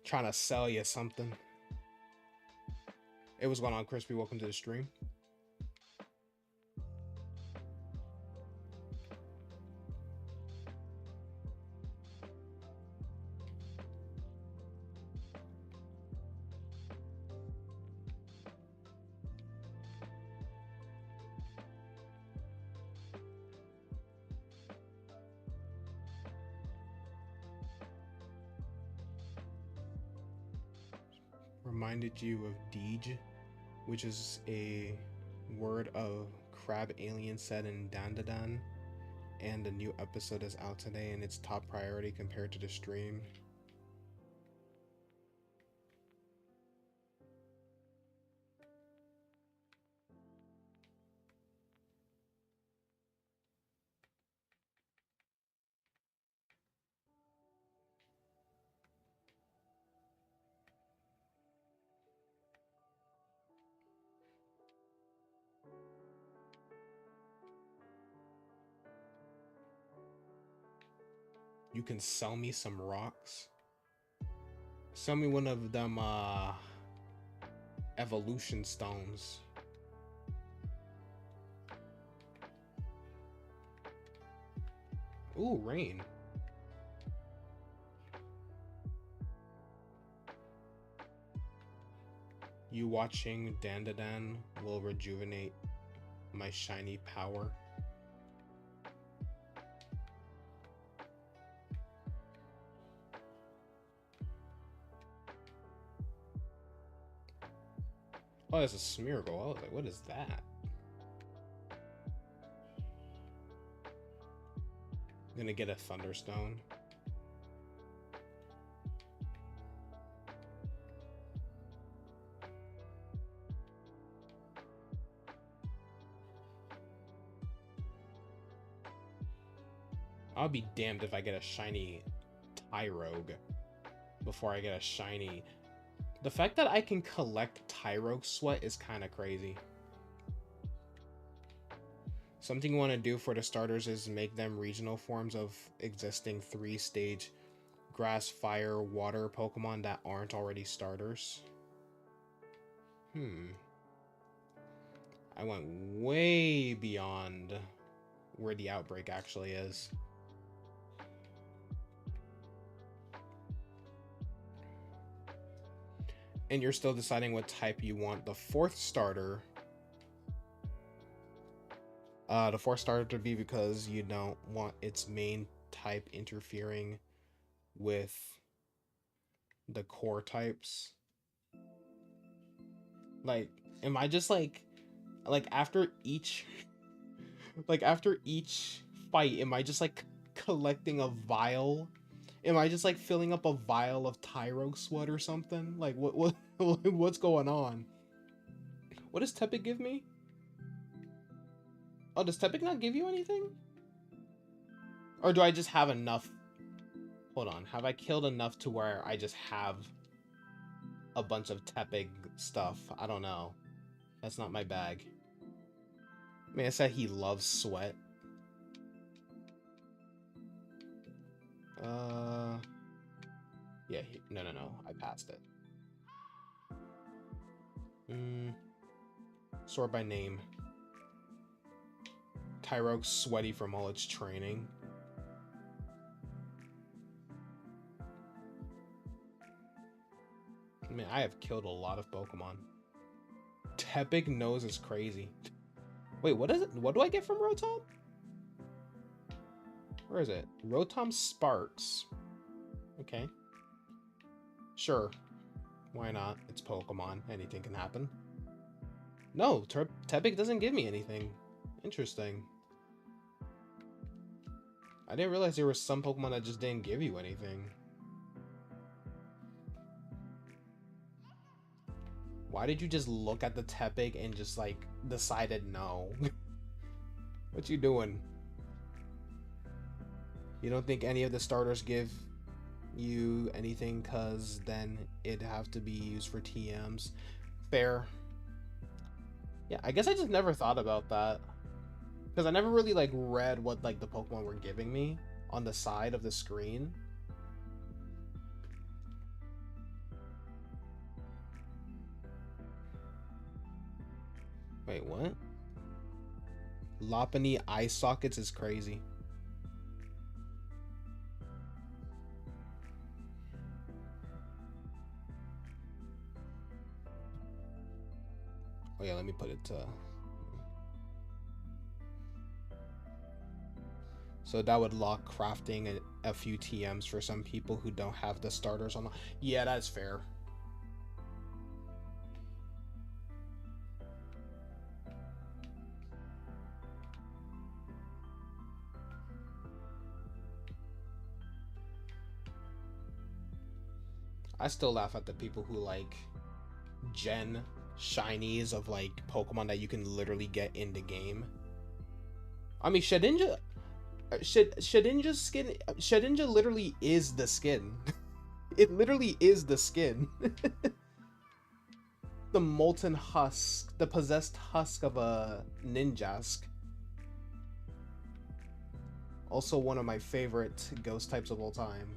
trying to sell you something. It was going on, Crispy. Welcome to the stream. Reminded you of Deej, which is a word of crab alien said in Dandadan, and the new episode is out today, and it's top priority compared to the stream. You can sell me some rocks. Sell me one of them evolution stones. Ooh, rain. You watching Dandadan will rejuvenate my shiny power. Oh, there's a Smeargle. I was like, what is that? I'm gonna get a Thunderstone. I'll be damned if I get a shiny Tyrogue before I get a shiny. The fact that I can collect Tyrogue sweat is kind of crazy. Something you want to do for the starters is make them regional forms of existing 3-stage grass, fire, water Pokemon that aren't already starters. I went way beyond where the outbreak actually is. And you're still deciding what type you want the fourth starter. The fourth starter to be because you don't want its main type interfering with the core types. Like, am I just like after each fight, am I just like collecting a vial? Am I just like filling up a vial of Tyrogue sweat or something? Like what's going on? What does Tepig give me? Oh, does Tepig not give you anything? Or do I just have enough? Hold on, have I killed enough to where I just have a bunch of Tepig stuff? I don't know. That's not my bag. I mean, I said he loves sweat. Yeah, no, I passed it. Sort by name. Tyrogue's sweaty from all its training. I mean, I have killed a lot of Pokemon. Tepig nose is crazy. Wait, what is it? What do I get from Rotom? Where is it? Rotom Sparks. Okay. Sure. Why not? It's Pokemon. Anything can happen. No, Tepig doesn't give me anything. Interesting. I didn't realize there were some Pokemon that just didn't give you anything. Why did you just look at the Tepig and just like decided no? What you doing? You don't think any of the starters give you anything because then it'd have to be used for TMs? Fair. Yeah, I guess I just never thought about that. Because I never really like read what like the Pokemon were giving me on the side of the screen. Wait, what? Lopunny eye sockets is crazy. Oh yeah, let me put it to... So that would lock crafting a few TMs for some people who don't have the starters on. Yeah, that's fair. I still laugh at the people who like gen shinies of like Pokemon that you can literally get in the game. I mean, Shedinja skin. Shedinja literally is the skin. It literally is the skin. The molten husk, the possessed husk of a Ninjask. Also one of my favorite ghost types of all time,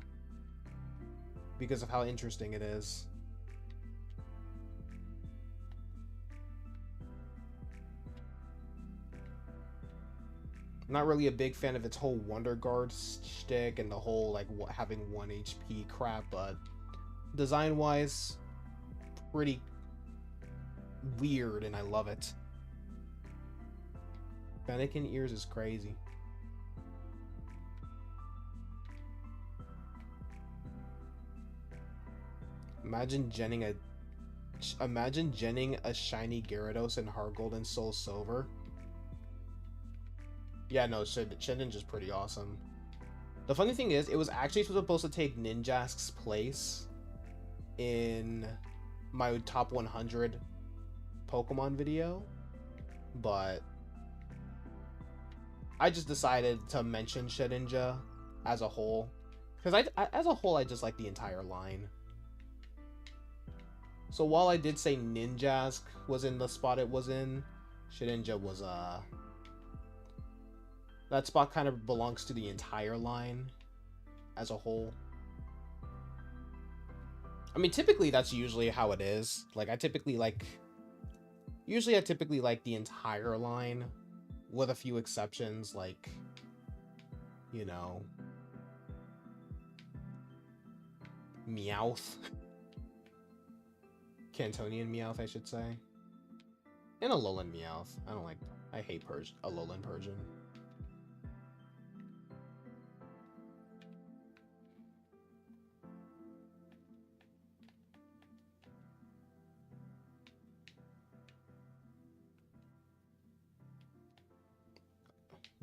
because of how interesting it is. I'm not really a big fan of its whole Wonder Guard shtick and the whole like having 1 HP crap, but design wise, pretty weird and I love it. Fennekin ears is crazy. Imagine genning a shiny Gyarados and Heart and Soul Silver. Yeah, no, Shedinja's pretty awesome. The funny thing is, it was actually supposed to take Ninjask's place in my top 100 Pokemon video, but I just decided to mention Shedinja as a whole, because as a whole, I just like the entire line. So while I did say Ninjask was in the spot it was in, Shedinja was that spot kind of belongs to the entire line as a whole. I mean, typically that's usually how it is. Like I typically like the entire line, with a few exceptions, like, you know, Meowth. Cantonian Meowth, I should say. And Alolan Meowth. I hate Alolan Persian.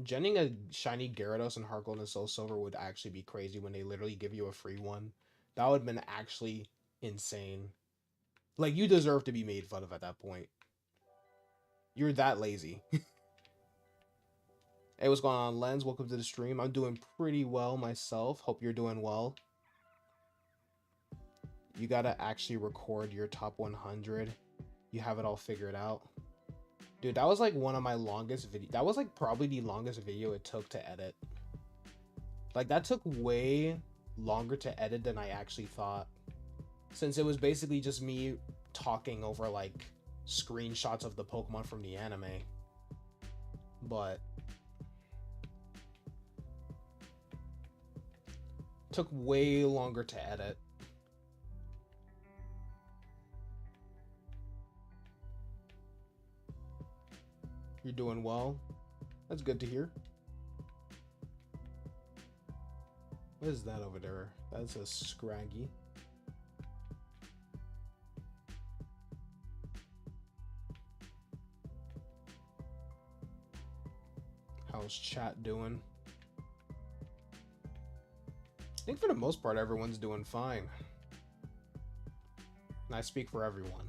Genning a shiny Gyarados and Heart Gold and Soul Silver would actually be crazy when they literally give you a free one. That would have been actually insane. Like, you deserve to be made fun of at that point. You're that lazy. Hey, what's going on, Lens? Welcome to the stream. I'm doing pretty well myself. Hope you're doing well. You gotta actually record your top 100. You have it all figured out. Dude, that was like one of my longest videos. That was like probably the longest video it took to edit. Like, that took way longer to edit than I actually thought, since it was basically just me talking over like screenshots of the Pokemon from the anime. But took way longer to edit. You're doing well. That's good to hear. What is that over there? That's a Scraggy. How's chat doing? I think for the most part, everyone's doing fine. And I speak for everyone.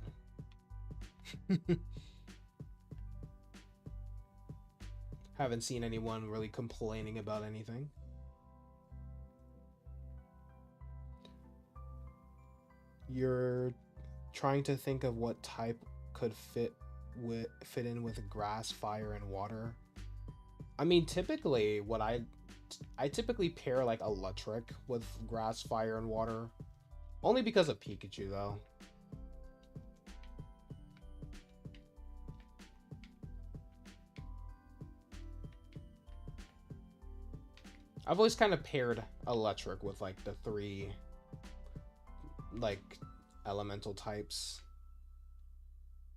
Haven't seen anyone really complaining about anything. You're trying to think of what type could fit in with grass, fire, and water. I mean, typically, I typically pair like electric with grass, fire, and water. Only because of Pikachu, though. I've always kind of paired electric with like the 3 like elemental types.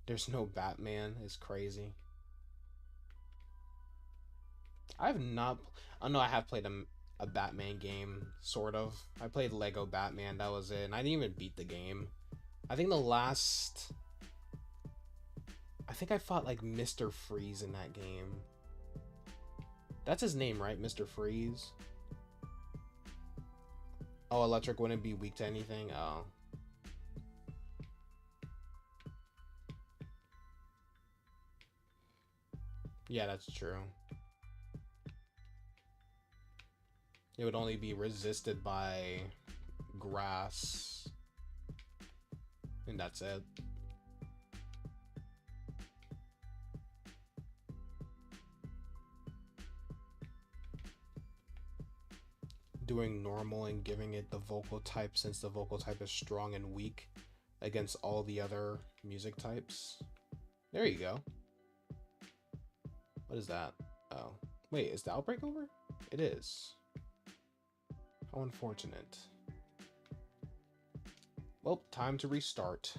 There's no Batman. It's crazy. I have not. Oh no, I have played a Batman game, sort of. I played Lego Batman. That was it. And I didn't even beat the game. I think I fought like Mr. Freeze in that game. That's his name, right? Mr. Freeze. Oh, electric wouldn't be weak to anything. Oh. Yeah, that's true. It would only be resisted by grass. And that's it. Doing normal and giving it the vocal type, since the vocal type is strong and weak against all the other music types. There you go. What is that? Oh. Wait, is the outbreak over? It is. How unfortunate. Well, time to restart.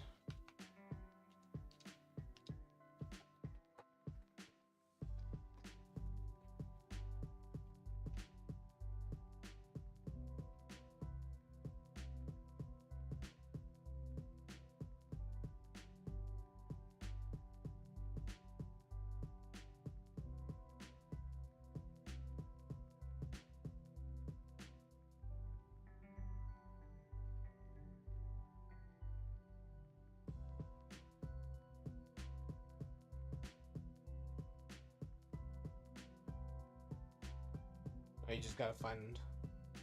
You just gotta find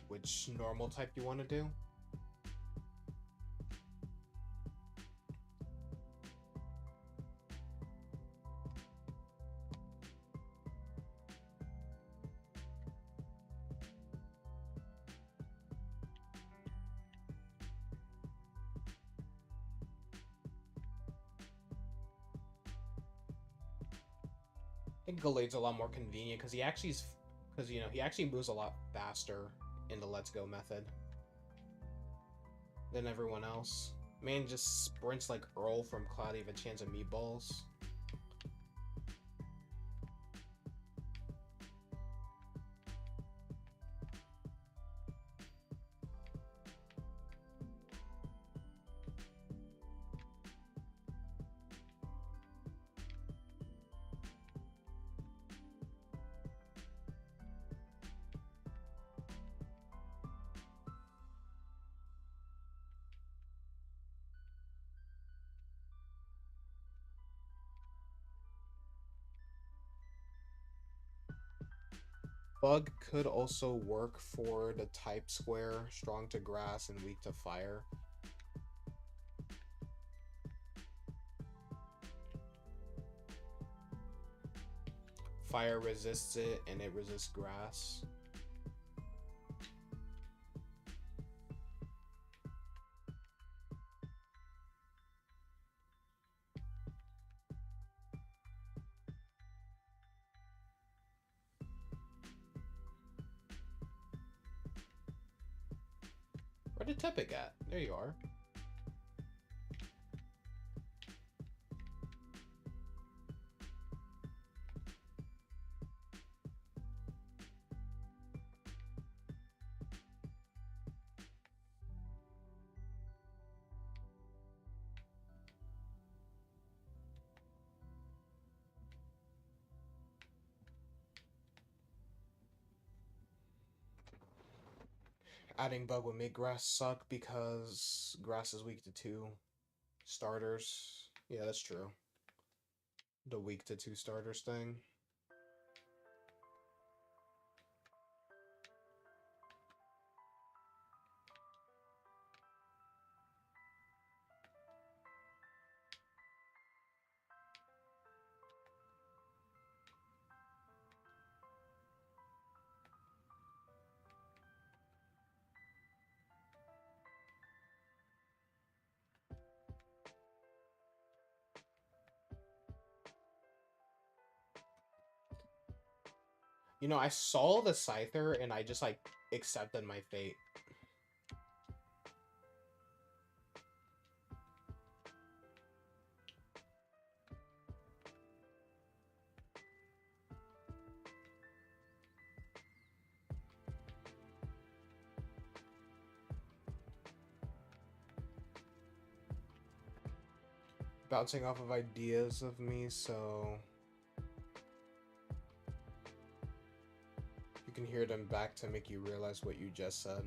which normal type you want to do. I think Gallade's a lot more convenient because he actually he actually moves a lot faster in the Let's Go method than everyone else. Man just sprints like Earl from Cloudy of a Chance of Meatballs. Bug could also work for the type square, strong to grass and weak to fire. Fire resists it and it resists grass. Where did Tepic at? There you are. Adding Bug would make grass suck because grass is weak to 2 starters. Yeah, that's true. The weak to 2 starters thing. You know, I saw the Scyther and I just like accepted my fate. Bouncing off of ideas of me, so you can hear them back to make you realize what you just said.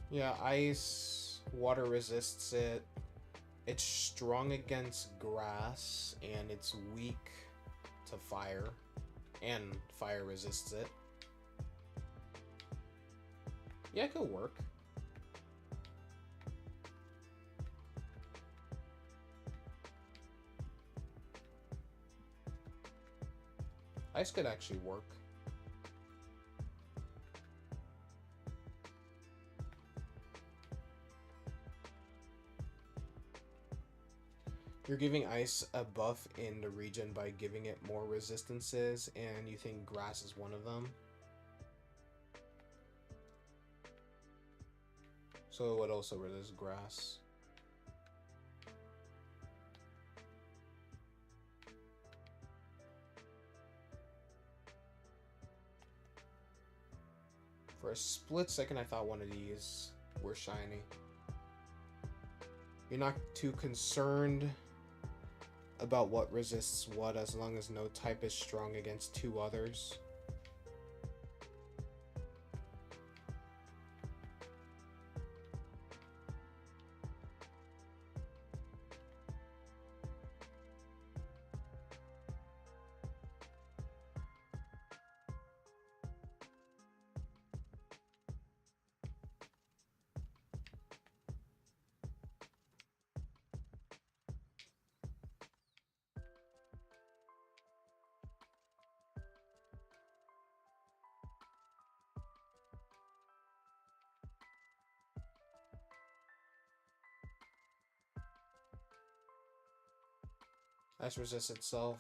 Yeah, ice, water resists it. It's strong against grass, and it's weak to fire. And fire resists it. Yeah, it could work. Ice could actually work. You're giving ice a buff in the region by giving it more resistances, and you think grass is one of them. So it would also resist grass. For a split second, I thought one of these were shiny. You're not too concerned about what resists what as long as no type is strong against two others. Ice resists itself,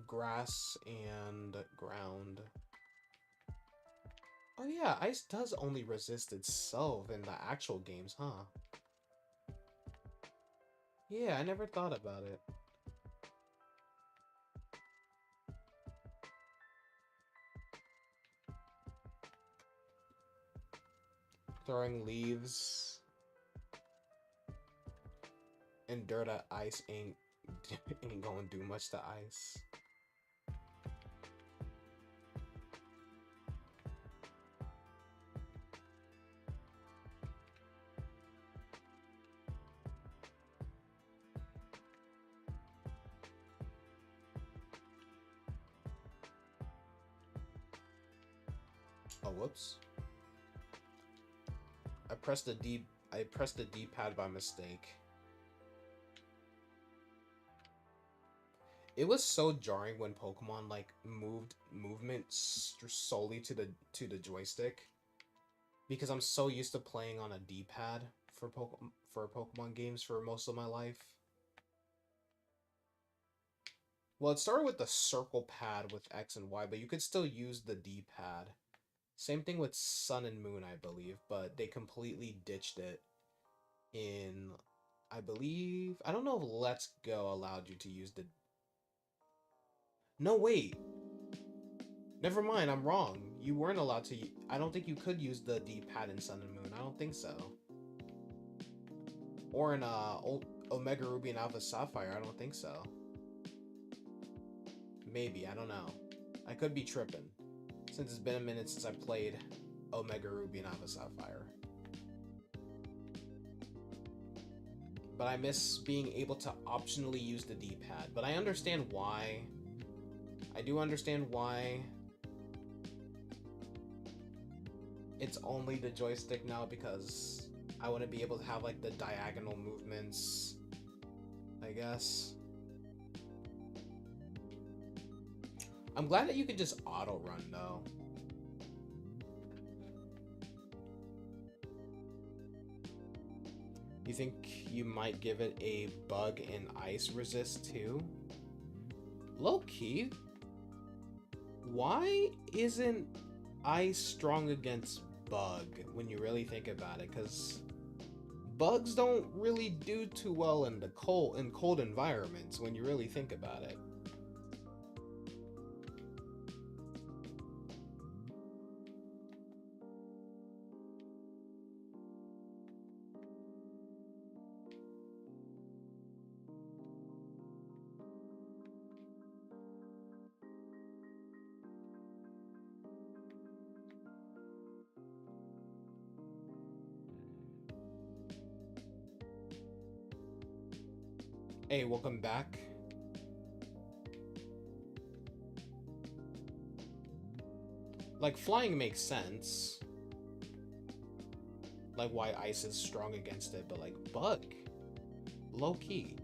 grass, and ground. Oh yeah, ice does only resist itself in the actual games, huh? Yeah, I never thought about it. Throwing leaves and dirt at ice ain't gonna do much to ice. Oh, whoops. I pressed the D-pad by mistake. It was so jarring when Pokemon like moved movement solely to the joystick, because I'm so used to playing on a D-pad for Pokemon games for most of my life. Well, it started with the circle pad with X and Y, but you could still use the D-pad. Same thing with Sun and Moon, I believe, but they completely ditched it in, I believe, I don't know if Let's Go allowed you to use the... No, wait. Never mind, I'm wrong. You weren't allowed to... I don't think you could use the D-pad in Sun and Moon. I don't think so. Or in Omega Ruby and Alpha Sapphire. I don't think so. Maybe, I don't know. I could be tripping, since it's been a minute since I played Omega Ruby and Alpha Sapphire. But I miss being able to optionally use the D-pad. But I understand why. I do understand why it's only the joystick now, because I want to be able to have like the diagonal movements, I guess. I'm glad that you can just auto run though. You think you might give it a bug and ice resist too? Low key, why isn't ice strong against bug when you really think about it? Because bugs don't really do too well in the cold environments when you really think about it. Hey, welcome back. Like, flying makes sense. Like, why ice is strong against it, but like, bug, low key.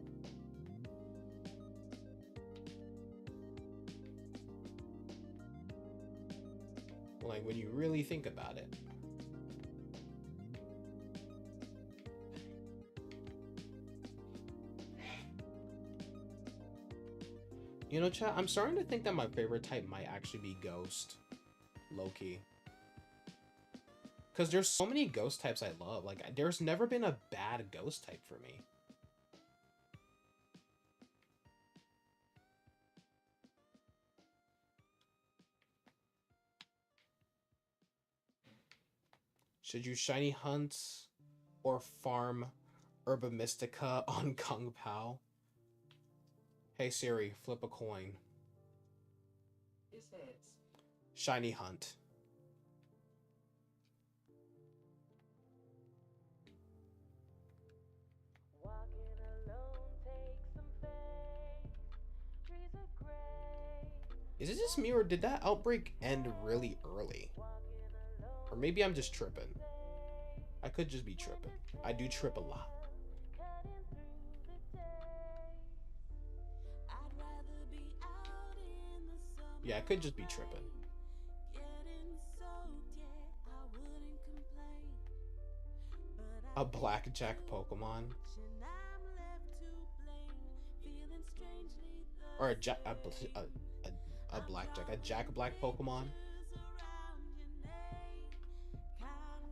like when you really think about it. You know, chat, I'm starting to think that my favorite type might actually be Ghost. Low-key. Because there's so many Ghost types I love. Like, there's never been a bad Ghost type for me. Should you shiny hunt or farm Herba Mystica on Kung Pao? Hey Siri, flip a coin. It's heads. Shiny hunt. Is it just me, or did that outbreak end really early? Or maybe I'm just tripping. I could just be tripping. I do trip a lot. Yeah, I could just be tripping. A blackjack Pokemon. Or a blackjack. A Jack Black Pokemon.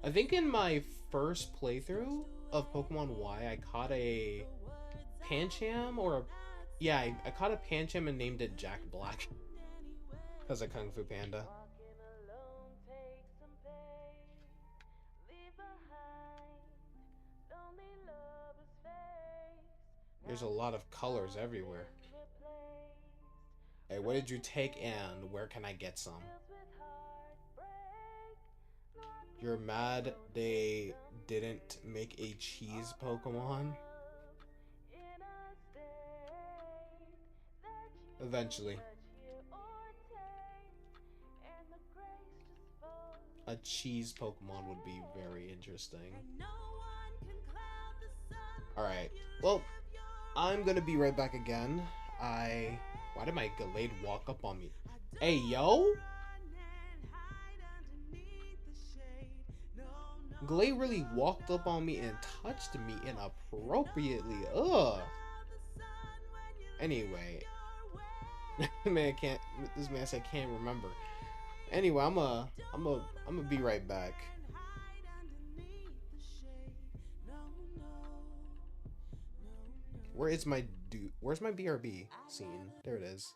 I think in my first playthrough of Pokemon Y, I caught a Pancham or a... Yeah, I caught a Pancham and named it Jack Black. Because of Kung Fu Panda. There's a lot of colors everywhere. Hey, what did you take and where can I get some? You're mad they didn't make a cheese Pokemon? Eventually. A cheese Pokemon would be very interesting. Alright, well, I'm gonna be right back again. Why did my Gallade walk up on me? Hey, yo! Gallade really walked up on me and touched me inappropriately. Ugh! Anyway. This man said can't remember. Anyway, I'm gonna be right back. Where's my BRB scene? There it is.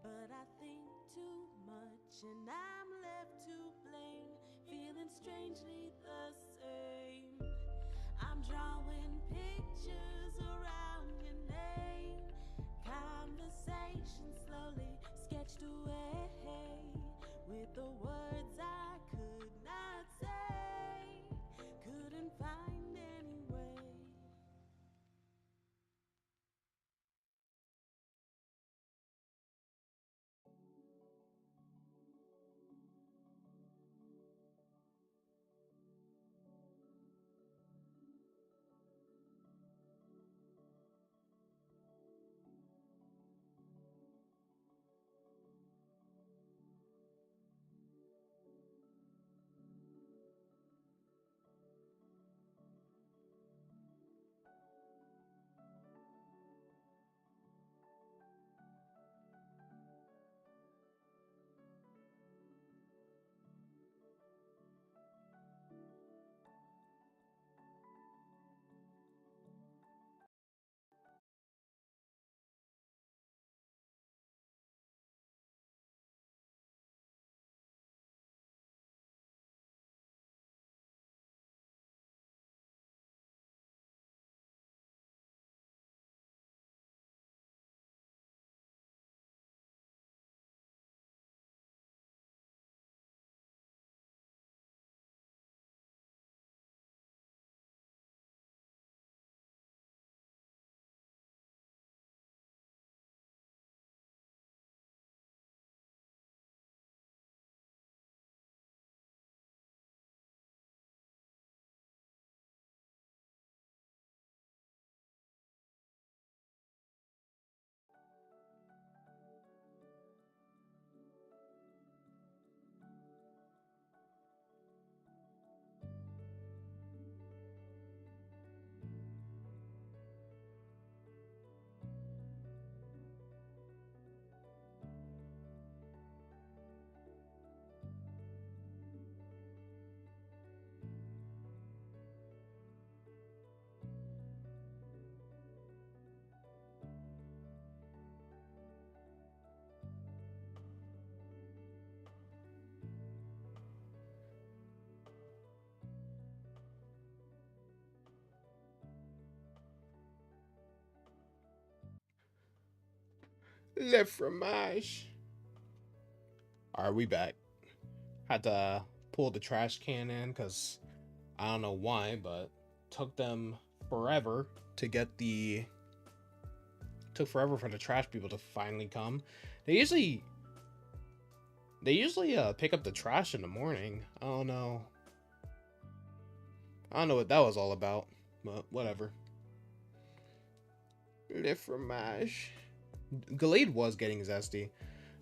But I think too much and I'm left to blame, feeling strangely the same. I'm drawing pictures around your name, conversation slowly sketched away with the words I could not say, couldn't find any way. Le fromage. Alright, we back. Had to pull the trash can in because I don't know why, but took them forever to get the. Took forever for the trash people to finally come. They usually pick up the trash in the morning. I don't know. I don't know what that was all about, but whatever. Le fromage. Glade was getting zesty.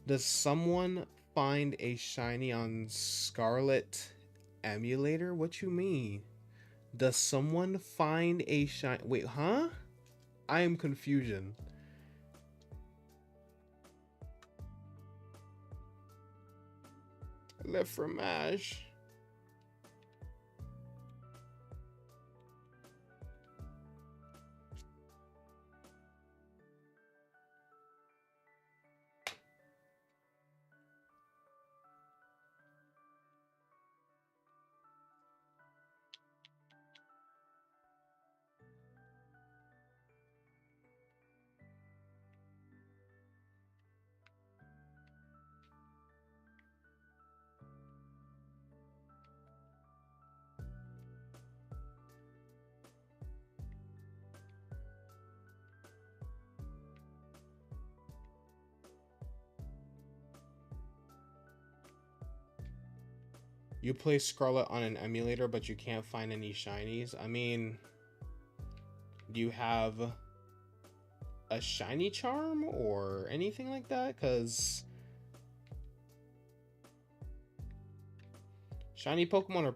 Does someone find a shiny on Scarlet emulator? What you mean? Does someone find a shiny? Wait, huh? I am confusion. Le fromage. You play Scarlet on an emulator, but you can't find any shinies. I mean, do you have a shiny charm or anything like that? Because shiny Pokemon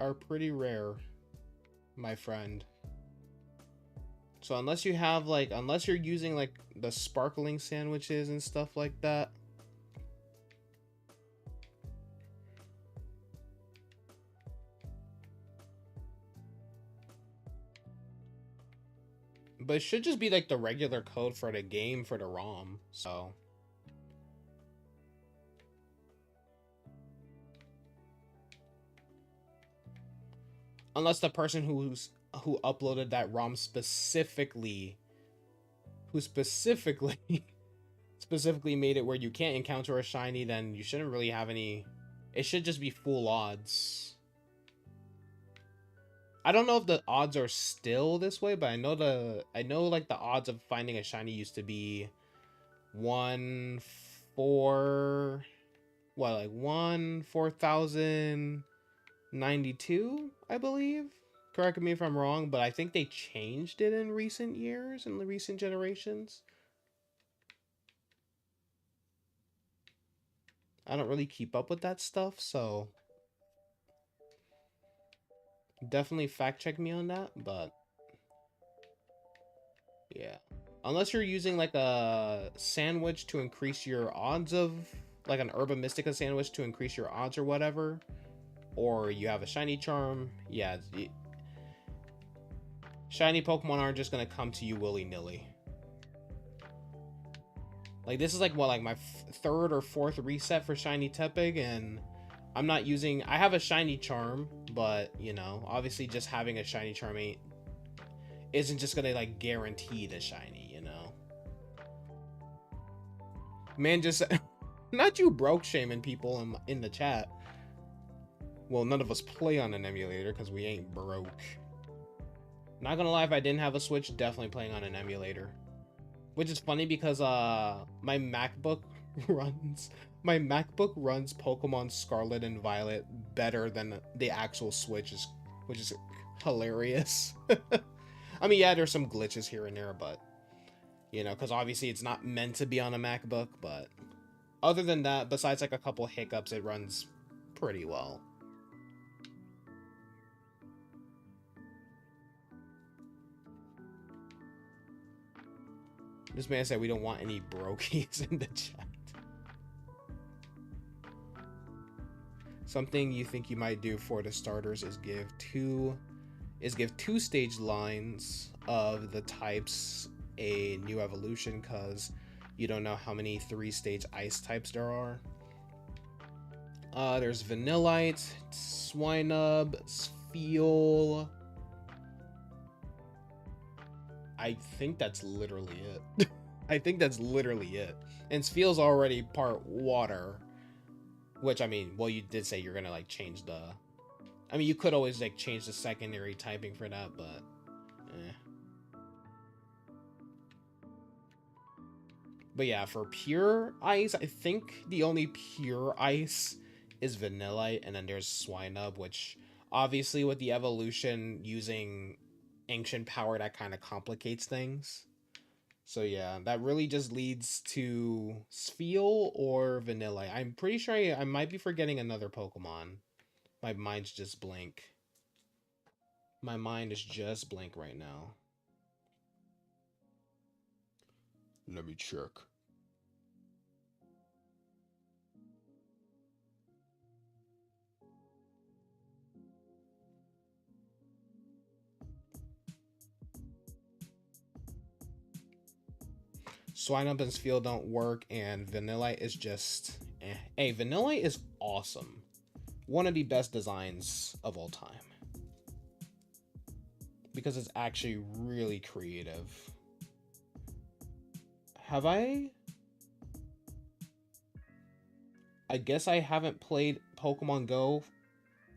are pretty rare, my friend. So unless you have unless you're using like the sparkling sandwiches and stuff like that. But it should just be like the regular code for the game for the ROM. So unless the person who uploaded that ROM specifically specifically made it where you can't encounter a shiny, then you shouldn't really have any. It should just be full odds. I don't know if the odds are still this way, but I know like the odds of finding a shiny used to be 4,092, I believe. Correct me if I'm wrong, but I think they changed it in recent years, in the recent generations. I don't really keep up with that stuff, so definitely fact check me on that, but yeah. Unless you're using like a sandwich to increase your odds of, like an Herba Mystica sandwich to increase your odds or whatever, or you have a shiny charm, yeah. Shiny Pokemon aren't just gonna come to you willy-nilly. Like this is like what, like my third or fourth reset for shiny Tepig, and I'm not using. I have a shiny charm, but you know, obviously, just having a shiny charm isn't just gonna like guarantee the shiny, you know. Man, just not you broke shaming people in the chat. Well, none of us play on an emulator because we ain't broke. Not gonna lie, if I didn't have a Switch, definitely playing on an emulator. Which is funny because my MacBook runs Pokemon Scarlet and Violet better than the actual Switch, which is hilarious. I mean, yeah, there's some glitches here and there, but you know, because obviously it's not meant to be on a MacBook, but other than that, besides like a couple hiccups, it runs pretty well. This man said we don't want any brokies in the chat. Something you think you might do for the starters is give two stage lines of the types a new evolution, because you don't know how many 3-stage ice types there are. There's Vanillite, Swinub, Spheal. I think that's literally it. I think that's literally it. And Spheal's already part water, which I mean, well, you did say you're gonna like change the. I mean, you could always like change the secondary typing for that, but. Eh. But yeah, for pure ice, I think the only pure ice is Vanillite, and then there's Swinub, which obviously with the evolution using ancient power, that kind of complicates things. So yeah, that really just leads to Spheal or Vanillite. I'm pretty sure I might be forgetting another Pokemon. My mind's just blank. My mind is just blank right now. Let me check. Swinub and Spheal don't work, and Vanillite is just eh. Hey, Vanillite is awesome. One of the best designs of all time. Because it's actually really creative. Have I? I guess I haven't played Pokemon Go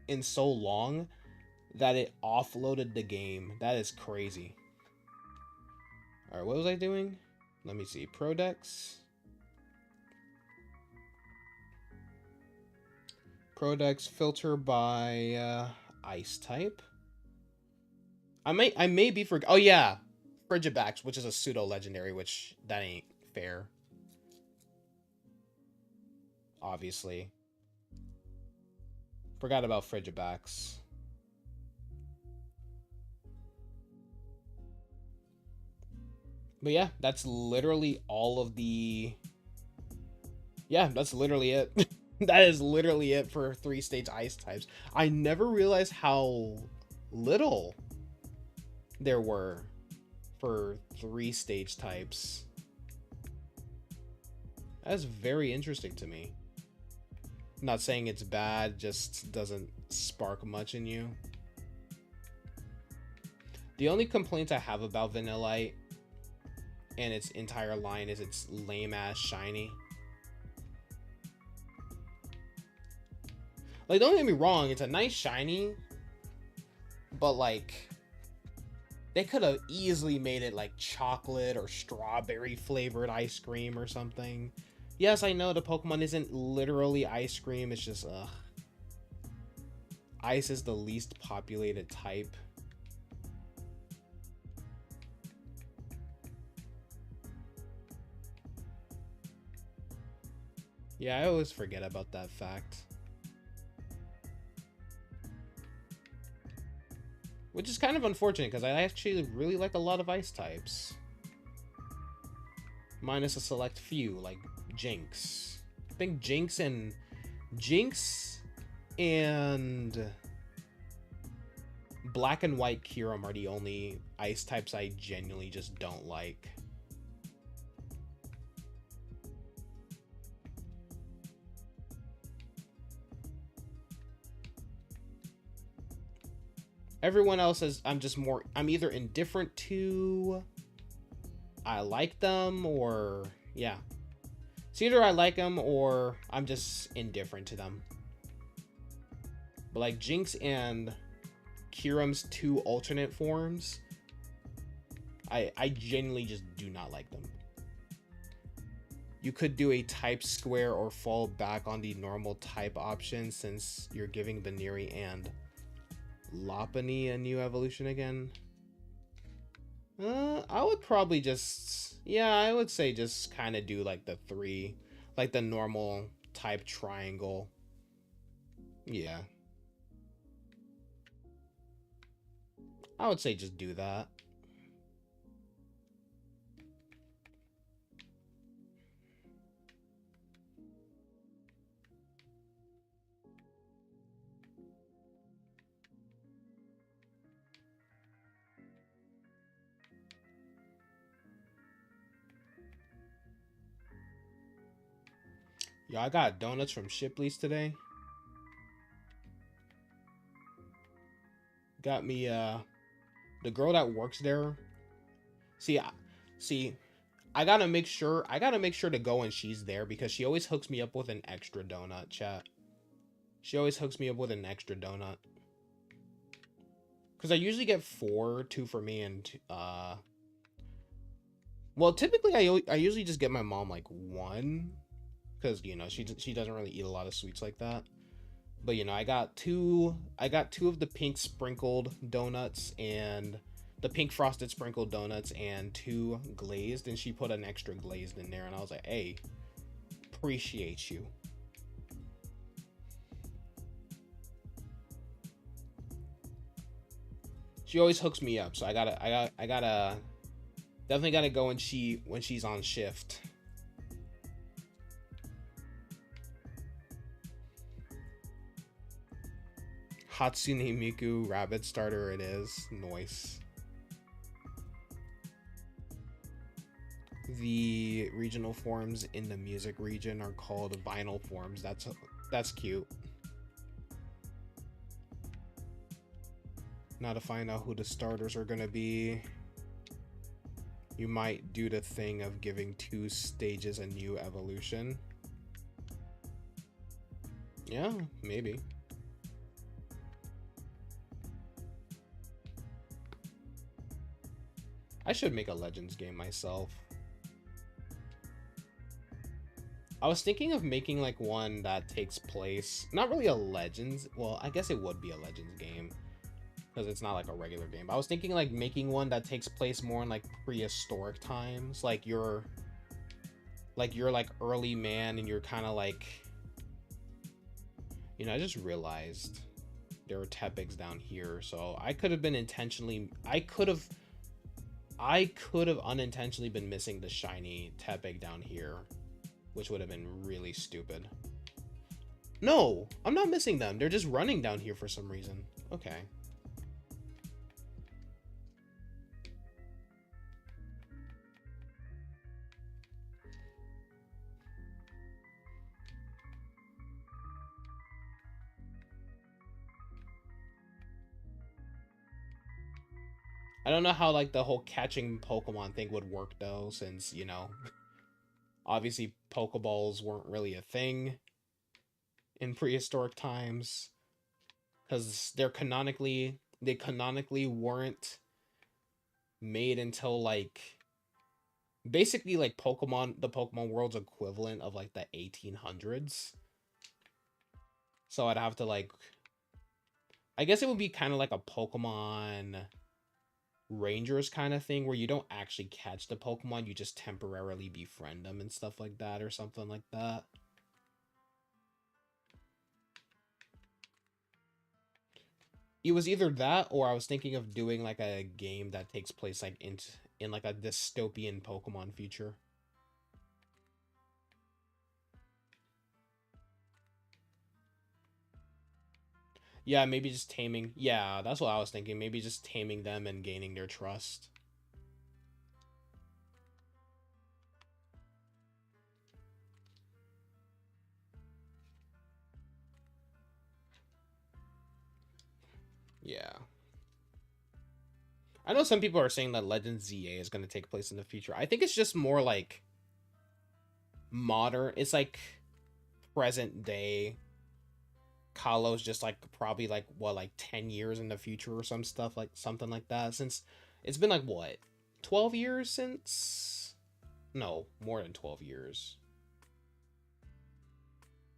in so long that it offloaded the game. That is crazy. Alright, what was I doing? Let me see. Prodex. Prodex filter by ice type. I may be for. Oh yeah, Frigibax, which is a pseudo legendary, which that ain't fair. Obviously, forgot about Frigibax. But yeah, that's literally all of the. Yeah, that's literally it. That is literally it for 3-stage ice types. I never realized how little there were for 3-stage types. That's very interesting to me. I'm not saying it's bad, just doesn't spark much in you. The only complaint I have about Vanillite and its entire line is its lame ass shiny. Like, don't get me wrong, it's a nice shiny, but like, they could have easily made it like chocolate or strawberry flavored ice cream or something. Yes, I know the Pokemon isn't literally ice cream, it's just, ugh. Ice is the least populated type. Yeah, I always forget about that fact. Which is kind of unfortunate, because I actually really like a lot of ice types. Minus a select few, like Jinx. I think Jinx and Black and White Kyurem are the only ice types I genuinely just don't like. Everyone else is, I'm either indifferent to, I like them, or yeah. It's either I like them or I'm just indifferent to them. But like Jinx and Kyurem's 2 alternate forms, I genuinely just do not like them. You could do a type square or fall back on the normal type option, since you're giving Baneri and Lopunny a new evolution again. I would probably just, yeah, I would say just kind of do like the 3, like the normal type triangle. Yeah. I would say just do that. Yo, I got donuts from Shipley's today. Got me the girl that works there. See, I gotta make sure to go when she's there because she always hooks me up with an extra donut, chat. She always hooks me up with an extra donut. Because I usually get 4, 2 for me, and well, typically I usually just get my mom like 1, because you know she doesn't really eat a lot of sweets like that. But you know I got two of the pink sprinkled donuts and the pink frosted sprinkled donuts and 2 glazed, and she put an extra glazed in there, and I was like, hey, appreciate you. She always hooks me up, so I gotta definitely gotta go when she's on shift. Hatsune Miku rabbit starter it is. Nice. The regional forms in the music region are called vinyl forms. That's cute. Now to find out who the starters are gonna be, you might do the thing of giving 2 stages a new evolution. Yeah, maybe. I should make a Legends game myself. I was thinking of making like one that takes place, not really a Legends, well, I guess it would be a Legends game because it's not like a regular game. But I was thinking like making one that takes place more in like prehistoric times, like you're like early man and you're kind of like, you know, I just realized there were tepics down here, so I could have unintentionally been missing the shiny tepic down here, which would have been really stupid. No, I'm not missing them. They're just running down here for some reason. Okay. I don't know how like the whole catching Pokemon thing would work though, since, you know, obviously Pokeballs weren't really a thing in prehistoric times, because they canonically weren't made until like basically like the Pokemon world's equivalent of like the 1800s. So I'd have to like, I guess it would be kind of like a Pokemon Rangers kind of thing where you don't actually catch the Pokemon, you just temporarily befriend them and stuff like that, or something like that. It was either that or I was thinking of doing like a game that takes place like in like a dystopian Pokemon future. Yeah, maybe just taming. Yeah, that's what I was thinking. Maybe just taming them and gaining their trust. Yeah. I know some people are saying that Legend ZA is going to take place in the future. I think it's just more like modern. It's like present day. Kalo's just like probably like what, like 10 years in the future or some stuff, like something like that, since it's been like what, 12 years since, no, more than 12 years.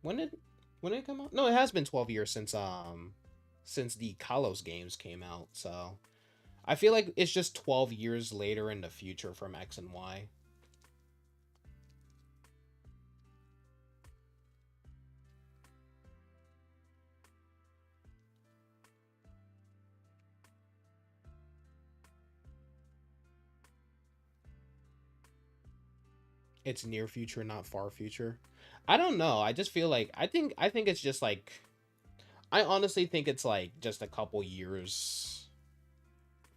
When did when did it come out? No, it has been 12 years since the Kalos games came out, so I feel like it's just 12 years later in the future from X and Y. It's near future, not far future. I don't know. I just feel like I think it's just like, I honestly think it's like just a couple years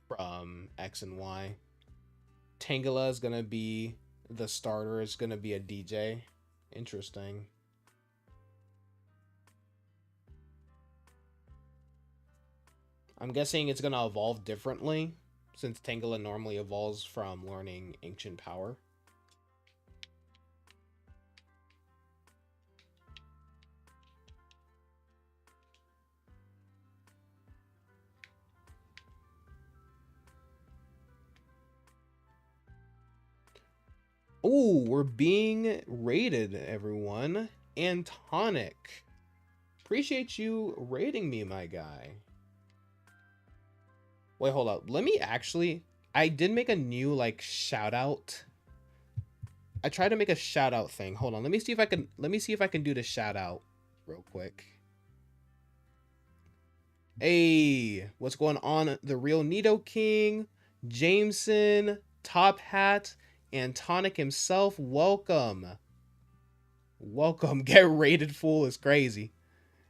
from X and Y. Tangela is gonna be the starter. It's gonna be a DJ. Interesting. I'm guessing it's gonna evolve differently, since Tangela normally evolves from learning Ancient Power. Ooh, we're being rated, everyone. Antonic. Appreciate you rating me, my guy. Wait, hold up. Let me actually... I did make a new, like, shout out. I tried to make a shout out thing. Hold on. Let me see if I can... Let me see if I can do the shout out real quick. Hey, what's going on? The Real Nido King, Jameson, Top Hat, Antonic himself. Welcome. Welcome. Get rated full is crazy.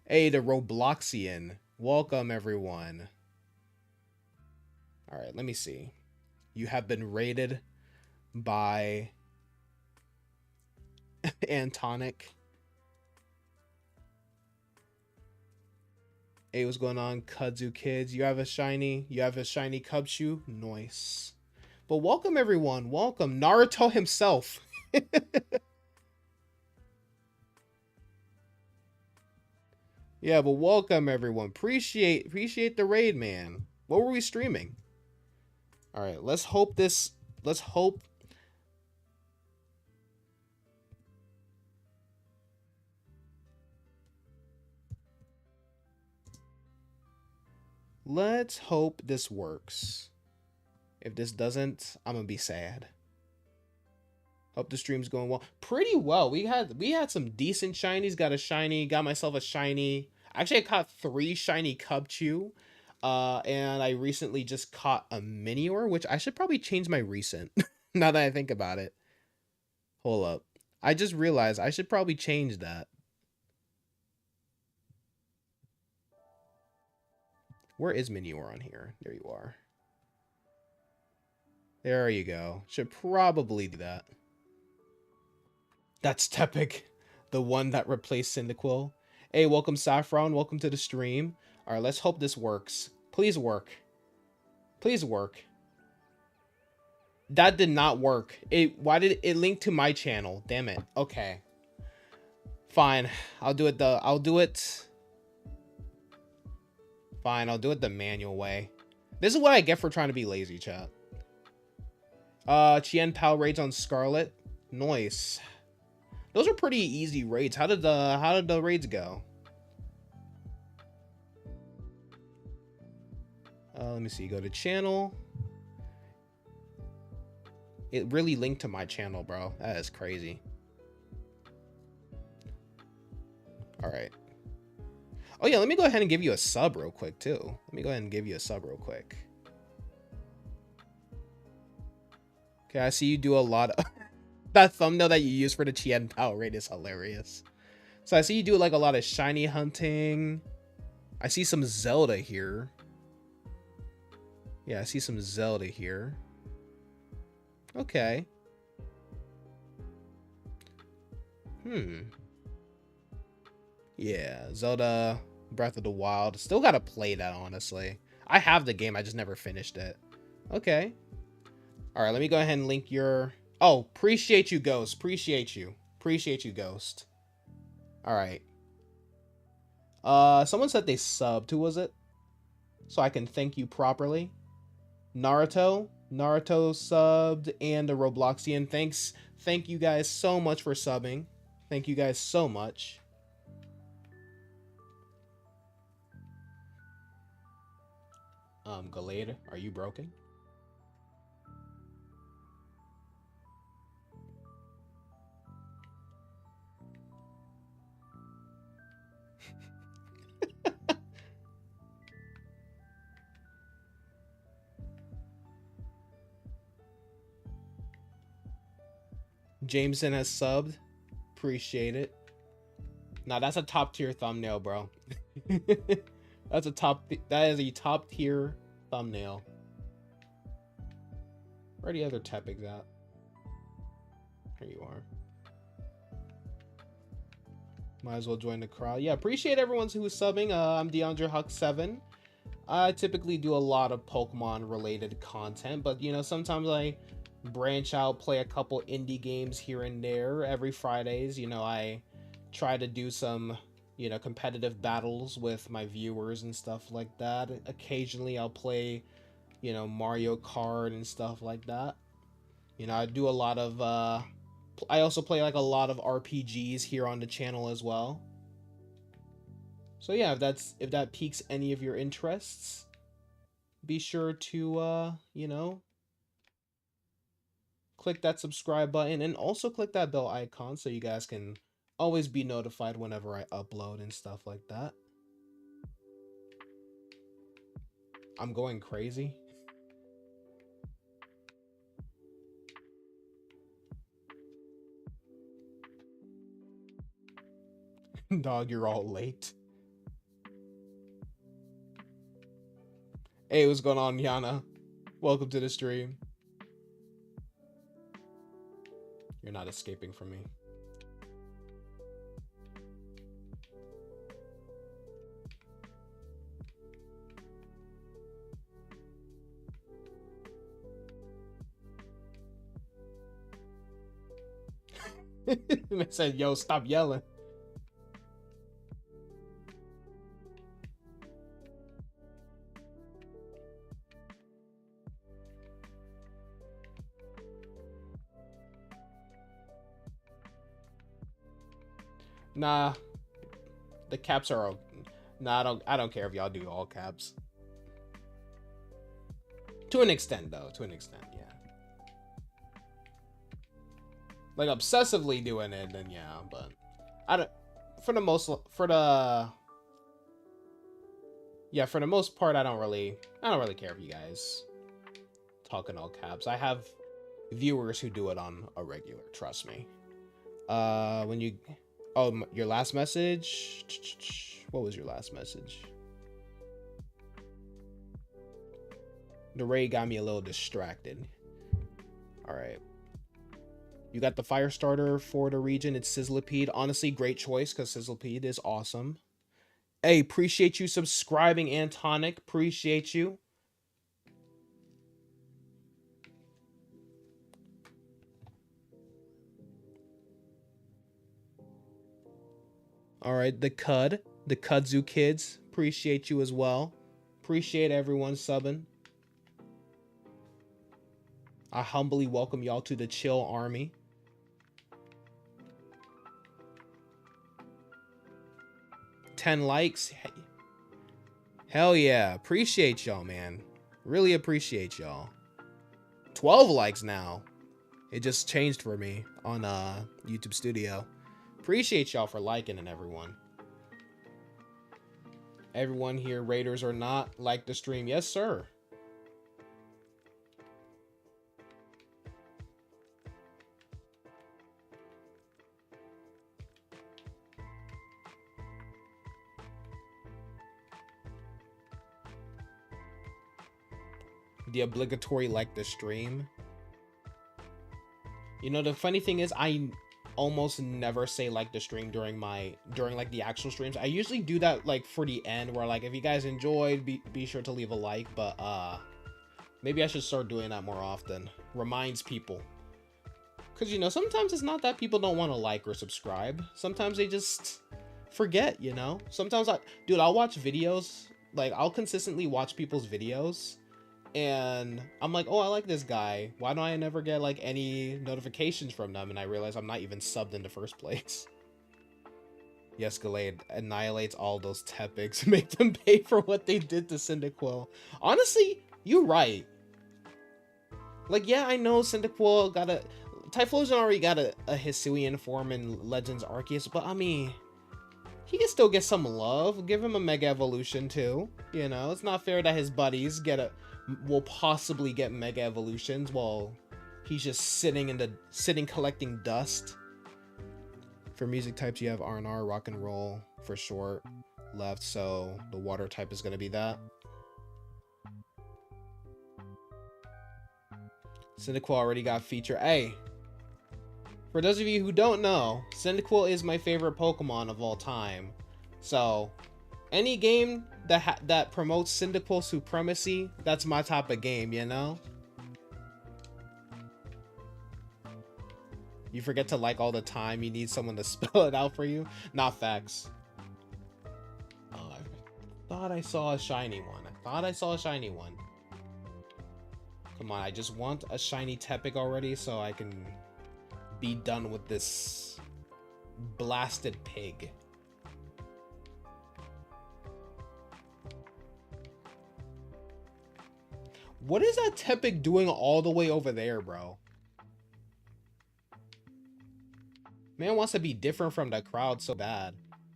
Hey, the Robloxian. Welcome, everyone. All right, let me see. You have been rated by Antonic. Hey, what's going on, Kudzu Kids? You have a shiny Cubshoe? Nice. But welcome, everyone. Welcome. Naruto himself. Yeah, but welcome, everyone. Appreciate the raid, man. What were we streaming? All right, let's hope. Let's hope this works. If this doesn't, I'm gonna be sad. Hope the stream's going well. Pretty well. We had some decent shinies. Got myself a shiny. Actually, I caught 3 shiny Cubchoo. And I recently just caught a Minior, which I should probably change my recent. Now that I think about it. Hold up. I just realized I should probably change that. Where is Minior on here? There you are. There you go. Should probably do that. That's Tepic, the one that replaced Cyndaquil. Hey, welcome Saffron. Welcome to the stream. All right, let's hope this works. Please work. Please work. That did not work. Why did it link to my channel? Damn it. Okay. Fine. I'll do it Fine, I'll do it the manual way. This is what I get for trying to be lazy, chat. Chien Pal raids on Scarlet. Nice. Those are pretty easy raids. How did the raids go? Let me see. Go to channel. It really linked to my channel, bro. That is crazy. All right. Oh yeah, let me go ahead and give you a sub real quick too. Let me go ahead and give you a sub real quick. Okay, I see you do a lot of that thumbnail that you use for the Chien Pao raid is hilarious. So I see you do like a lot of shiny hunting. I see some Zelda here. Yeah, I see some Zelda here. Okay. Yeah, Zelda Breath of the Wild. Still gotta play that, honestly. I have the game, I just never finished it. Okay. All right, let me go ahead and link your... Oh, appreciate you, Ghost. Appreciate you. Appreciate you, Ghost. All right. Someone said they subbed. Who was it? So I can thank you properly. Naruto. Naruto subbed and a Robloxian. Thanks. Thank you guys so much for subbing. Thank you guys so much. Galade, are you broken? Jameson has subbed. Appreciate it. Nah, that's a top tier thumbnail, bro. That is a top tier thumbnail. Where are the other Tepics at? There you are. Might as well join the crowd. Yeah, appreciate everyone who's subbing. I'm DeAndre Huck 7. I typically do a lot of Pokemon related content, but you know, sometimes I branch out, play a couple indie games here and there. Every Fridays, you know, I try to do some, you know, competitive battles with my viewers and stuff like that. Occasionally I'll play, you know, Mario Kart and stuff like that. You know, I do a lot of I also play like a lot of RPGs here on the channel as well. So yeah, if that piques any of your interests, be sure to you know, click that subscribe button and also click that bell icon so you guys can always be notified whenever I upload and stuff like that. I'm going crazy. Dog, you're all late. Hey, what's going on, Yana? Welcome to the stream. You're not escaping from me. They said, yo, stop yelling. Nah, the caps are. Nah, I don't care if y'all do all caps. To an extent, though. To an extent, yeah. Like obsessively doing it, then yeah. But I don't. For the most part, I don't really care if you guys talk in all caps. I have viewers who do it on a regular. Trust me. When you. Oh, your last message? What was your last message? The raid got me a little distracted. Alright. You got the fire starter for the region. It's Sizzlipede. Honestly, great choice because Sizzlipede is awesome. Hey, appreciate you subscribing, Antonic. Appreciate you. All right, the Kudzu kids. Appreciate you as well. Appreciate everyone subbing. I humbly welcome y'all to the Chill Army. $10 likes. Hell yeah. Appreciate y'all, man. Really appreciate y'all. 12 likes now. It just changed for me on YouTube Studio. Appreciate y'all for liking and everyone. Everyone here, Raiders or not, like the stream. Yes, sir. The obligatory like the stream. You know, the funny thing is I almost never say like the stream during like the actual streams. I usually do that like for the end where like if you guys enjoyed, be sure to leave a like, but maybe I should start doing that more often. Reminds people. Cause you know, sometimes it's not that people don't want to like or subscribe. Sometimes they just forget, you know? Sometimes I'll watch videos, like I'll consistently watch people's videos and I'm like, oh, I like this guy. Why don't I never get like any notifications from them? And I realize I'm not even subbed in the first place. Yes, Gallade annihilates all those Tepics. Make them pay for what they did to Cyndaquil. Honestly, you're right. Like, yeah, I know Cyndaquil got a... Typhlosion already got a Hisuian form in Legends Arceus, but I mean... he can still get some love. Give him a Mega Evolution too. You know, it's not fair that his buddies will possibly get Mega Evolutions while he's just sitting collecting dust. For music types, you have R&R, rock and roll for short left, so the water type is going to be that. Cyndaquil already got feature. Hey, for those of you who don't know, Cyndaquil is my favorite Pokemon of all time. So, any game that promotes Cyndaquil supremacy, that's my type of game, you know? You forget to like all the time, you need someone to spell it out for you? Not facts. Oh, I thought I saw a shiny one. Come on, I just want a shiny Tepic already so I can be done with this blasted pig. What is that Tepig doing all the way over there, bro? Man wants to be different from the crowd so bad.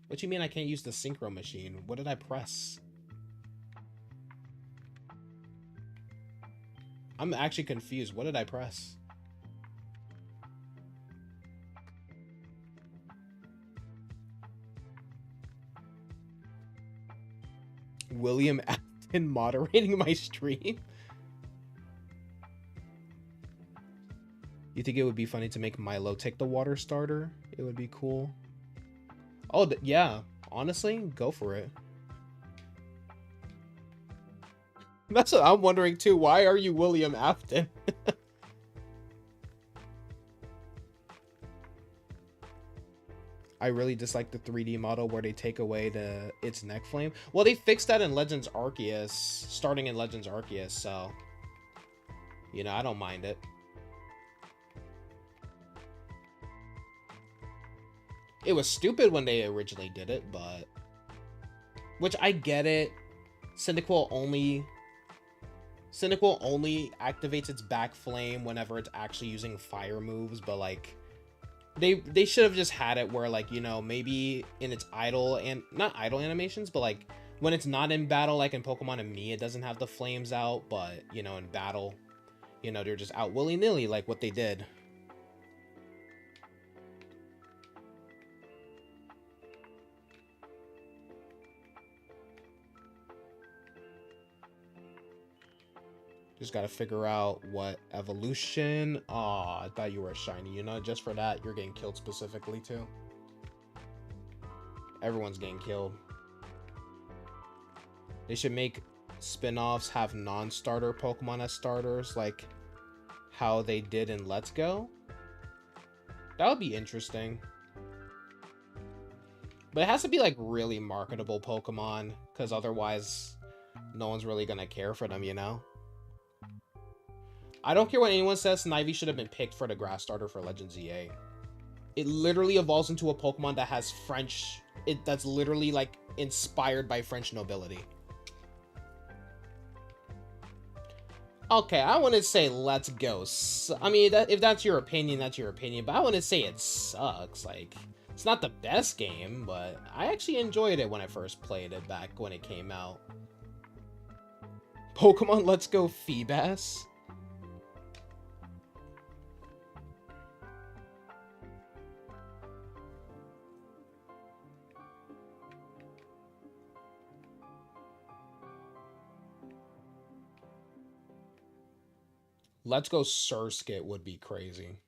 What you mean I can't use the synchro machine? What did I press? I'm actually confused. What did I press? William Afton moderating my stream? You think it would be funny to make Milo take the water starter? It would be cool. Oh, yeah. Honestly, go for it. That's what I'm wondering too. Why are you William Afton? I really dislike the 3D model where they take away its neck flame. Well, they fixed that in Legends Arceus, starting in Legends Arceus, so you know, I don't mind it. It was stupid when they originally did it, but which I get it. Cyndaquil only activates its back flame whenever it's actually using fire moves, but like they should have just had it where, like, you know, maybe in its idle and not idle animations, but like when it's not in battle, like in Pokemon and Me, it doesn't have the flames out, but you know, in battle, you know, they're just out willy-nilly like what they did. Just gotta figure out what evolution. Aw, I thought you were a shiny. You know, just for that, you're getting killed specifically too. Everyone's getting killed. They should make spin-offs have non-starter Pokemon as starters, like how they did in Let's Go. That would be interesting. But it has to be like really marketable Pokemon, because otherwise no one's really gonna care for them, you know? I don't care what anyone says, Snivy should have been picked for the grass starter for Legends EA. It literally evolves into a Pokemon that has French... that's literally, like, inspired by French nobility. Okay, I wouldn't say Let's Go. I mean, if that's your opinion, that's your opinion. But I wouldn't say it sucks. Like, it's not the best game, but I actually enjoyed it when I first played it back when it came out. Pokemon Let's Go Feebas? Let's Go Surskit would be crazy.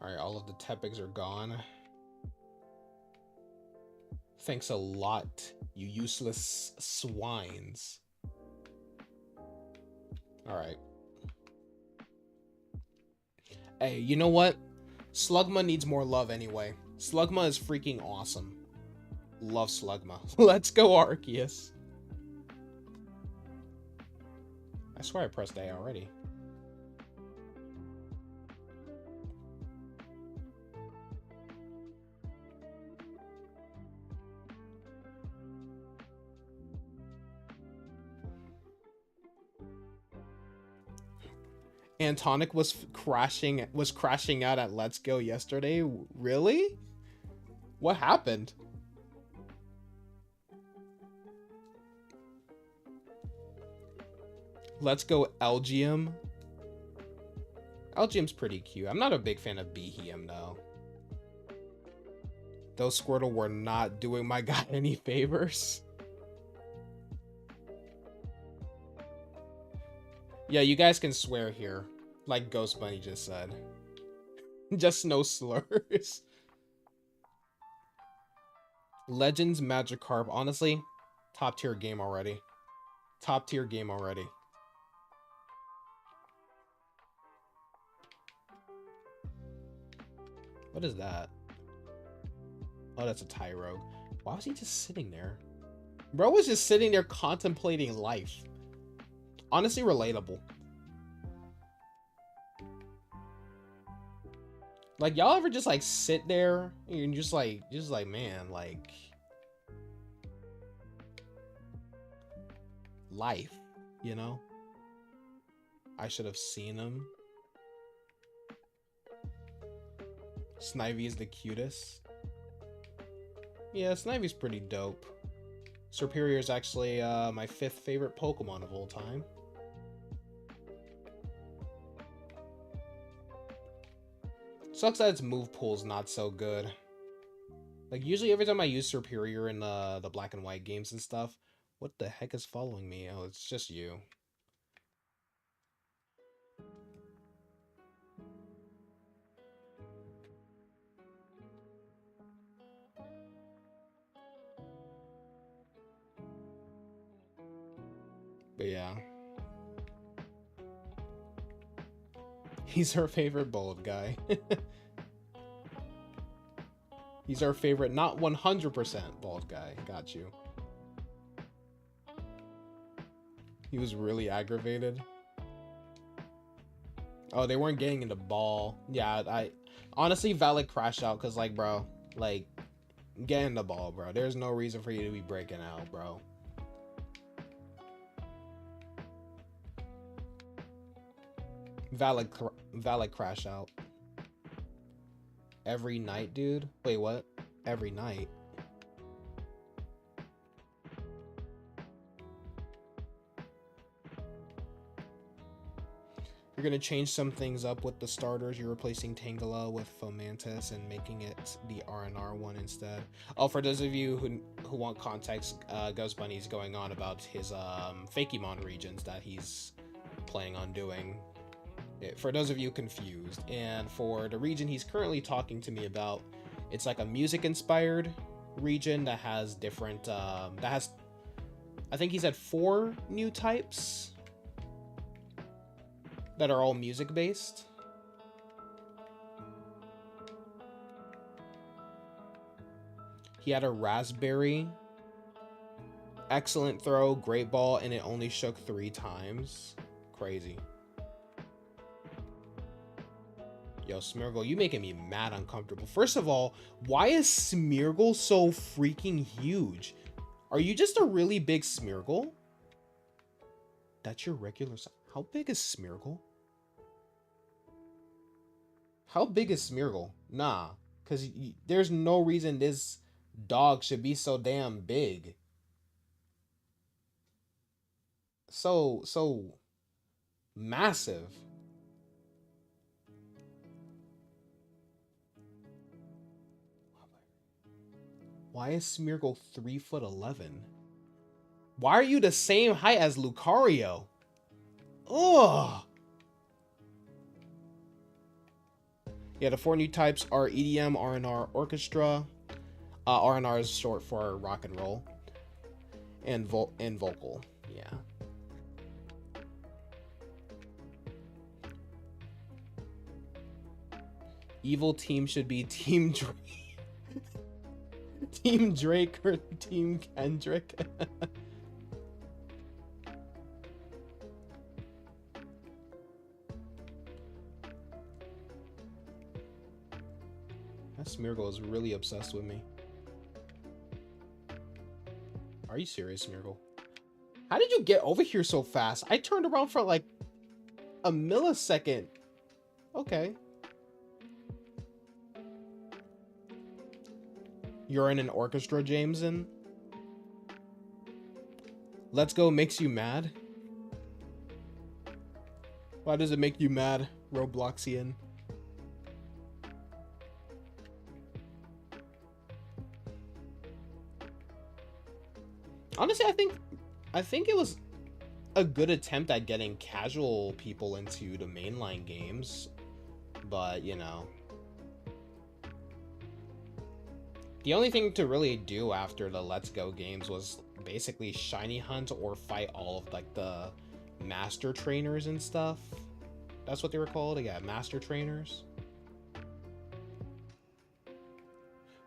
Alright, all of the Tepics are gone. Thanks a lot, you useless swines. Alright. Hey, you know what? Slugma needs more love anyway. Slugma is freaking awesome. Love Slugma. Let's go, Arceus. I swear I pressed A already. Antonic was crashing out at Let's Go yesterday. Really? What happened? Let's Go Elgium. Elgium's pretty cute. I'm not a big fan of Behem though. Those Squirtle were not doing my guy any favors. Yeah, you guys can swear here, like Ghost Bunny just said. Just no slurs. Legends Magikarp, honestly, top tier game already. Top tier game already. What is that? Oh, that's a Tyrogue. Why was he just sitting there? Bro was just sitting there contemplating life. Honestly, relatable. Like, y'all ever just like sit there and just like man, like life, you know? I should have seen him. Snivy is the cutest. Yeah, Snivy's pretty dope. Serperior is actually my 5th favorite Pokemon of all time. Sucks that its move pool's not so good. Like, usually every time I use Serperior in the black and white games and stuff, what the heck is following me? Oh, it's just you. But yeah. He's her favorite bald guy. He's our favorite, not 100% bald guy. Got you. He was really aggravated. Oh, they weren't getting into ball. Yeah, I honestly valid crash out because, like, bro, like, get in the ball, bro. There's no reason for you to be breaking out, bro. Valid crash out. Every night, dude. Wait, what? Every night? You're gonna change some things up with the starters. You're replacing Tangela with Fomantis and making it the RNR one instead. Oh, for those of you who want context, Ghost Bunny's going on about his Fakemon regions that he's planning on doing. For those of you confused, and for the region he's currently talking to me about, it's like a music-inspired region that has different, I think he said 4 new types that are all music-based. He had a Raspberry, excellent throw, great ball, and it only shook 3 times. Crazy. Yo, Smeargle, you making me mad uncomfortable. First of all, why is Smeargle so freaking huge? Are you just a really big Smeargle? That's your regular size. How big is Smeargle? How big is Smeargle? Nah, because there's no reason this dog should be so damn big. So massive. Why is Smeargle 3'11"? Why are you the same height as Lucario? Ugh. Yeah, the 4 new types are EDM, RNR, Orchestra. RNR is short for rock and roll. And vocal. Yeah. Evil team should be Team Drake. Team Drake or Team Kendrick. That Smeargle is really obsessed with me. Are you serious, Smeargle? How did you get over here so fast? I turned around for like a millisecond. Okay. You're in an orchestra, Jameson? Let's Go makes you mad? Why does it make you mad, Robloxian? Honestly, I think it was a good attempt at getting casual people into the mainline games, but you know, the only thing to really do after the Let's Go games was basically shiny hunt or fight all of like the master trainers and stuff. That's what they were called. Yeah, master trainers.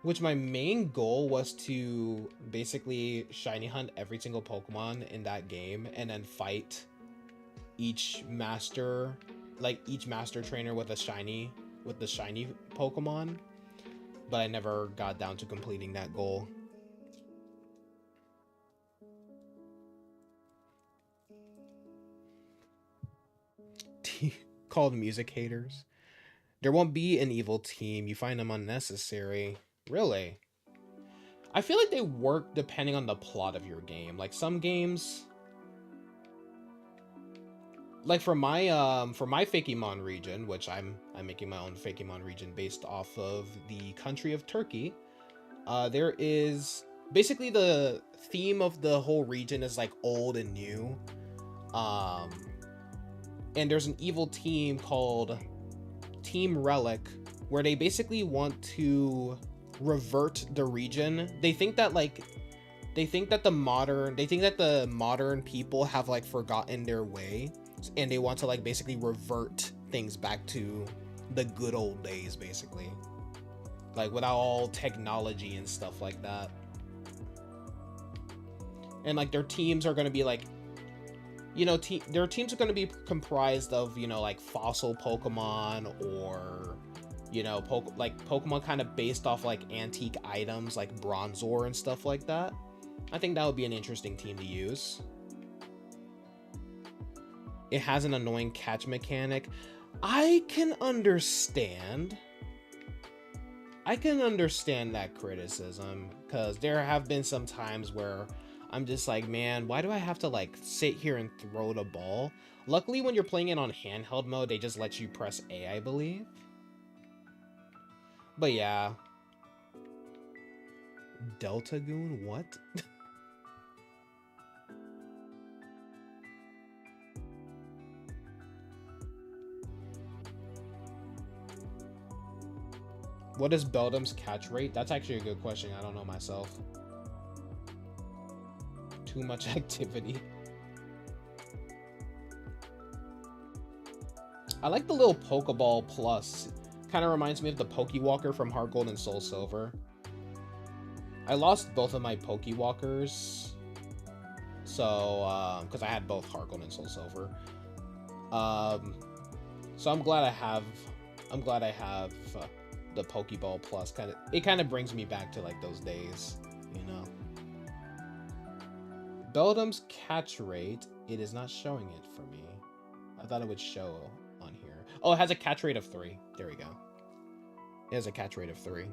Which my main goal was to basically shiny hunt every single Pokemon in that game and then fight each master, like each master trainer with a shiny, with the shiny Pokemon. But I never got down to completing that goal. Called music haters. There won't be an evil team. You find them unnecessary. Really? I feel like they work depending on the plot of your game. Like some games, like for my Fakemon region, which I'm making my own Fakemon region based off of the country of Turkey. There is basically the theme of the whole region is like old and new. Um, and there's an evil team called Team Relic where they basically want to revert the region. They think that the modern people have like forgotten their way and they want to like basically revert things back to the good old days, basically, like without all technology and stuff like that. And like their teams are going to be like, their teams are going to be comprised of, like fossil Pokemon or, Pokemon kind of based off like antique items like Bronzor and stuff like that. I think that would be an interesting team to use. It has an annoying catch mechanic. I can understand that criticism, because there have been some times where I'm just like, man, why do I have to like sit here and throw the ball? Luckily, when you're playing it on handheld mode, they just let you press A, I believe. But yeah. Delta Goon? What? What is Beldum's catch rate? That's actually a good question. I don't know myself. Too much activity. I like the little Pokeball Plus. Kind of reminds me of the Pokewalker from Heart Gold and Soul Silver. I lost both of my Pokewalkers. So, because I had both Heart Gold and Soul Silver. So I'm glad I have the Pokeball Plus. It kind of brings me back to like those days, you know. Beldum's catch rate, it is not showing it for me. I thought it would show on here. Oh, it has a catch rate of 3. There we go. It has a catch rate of 3.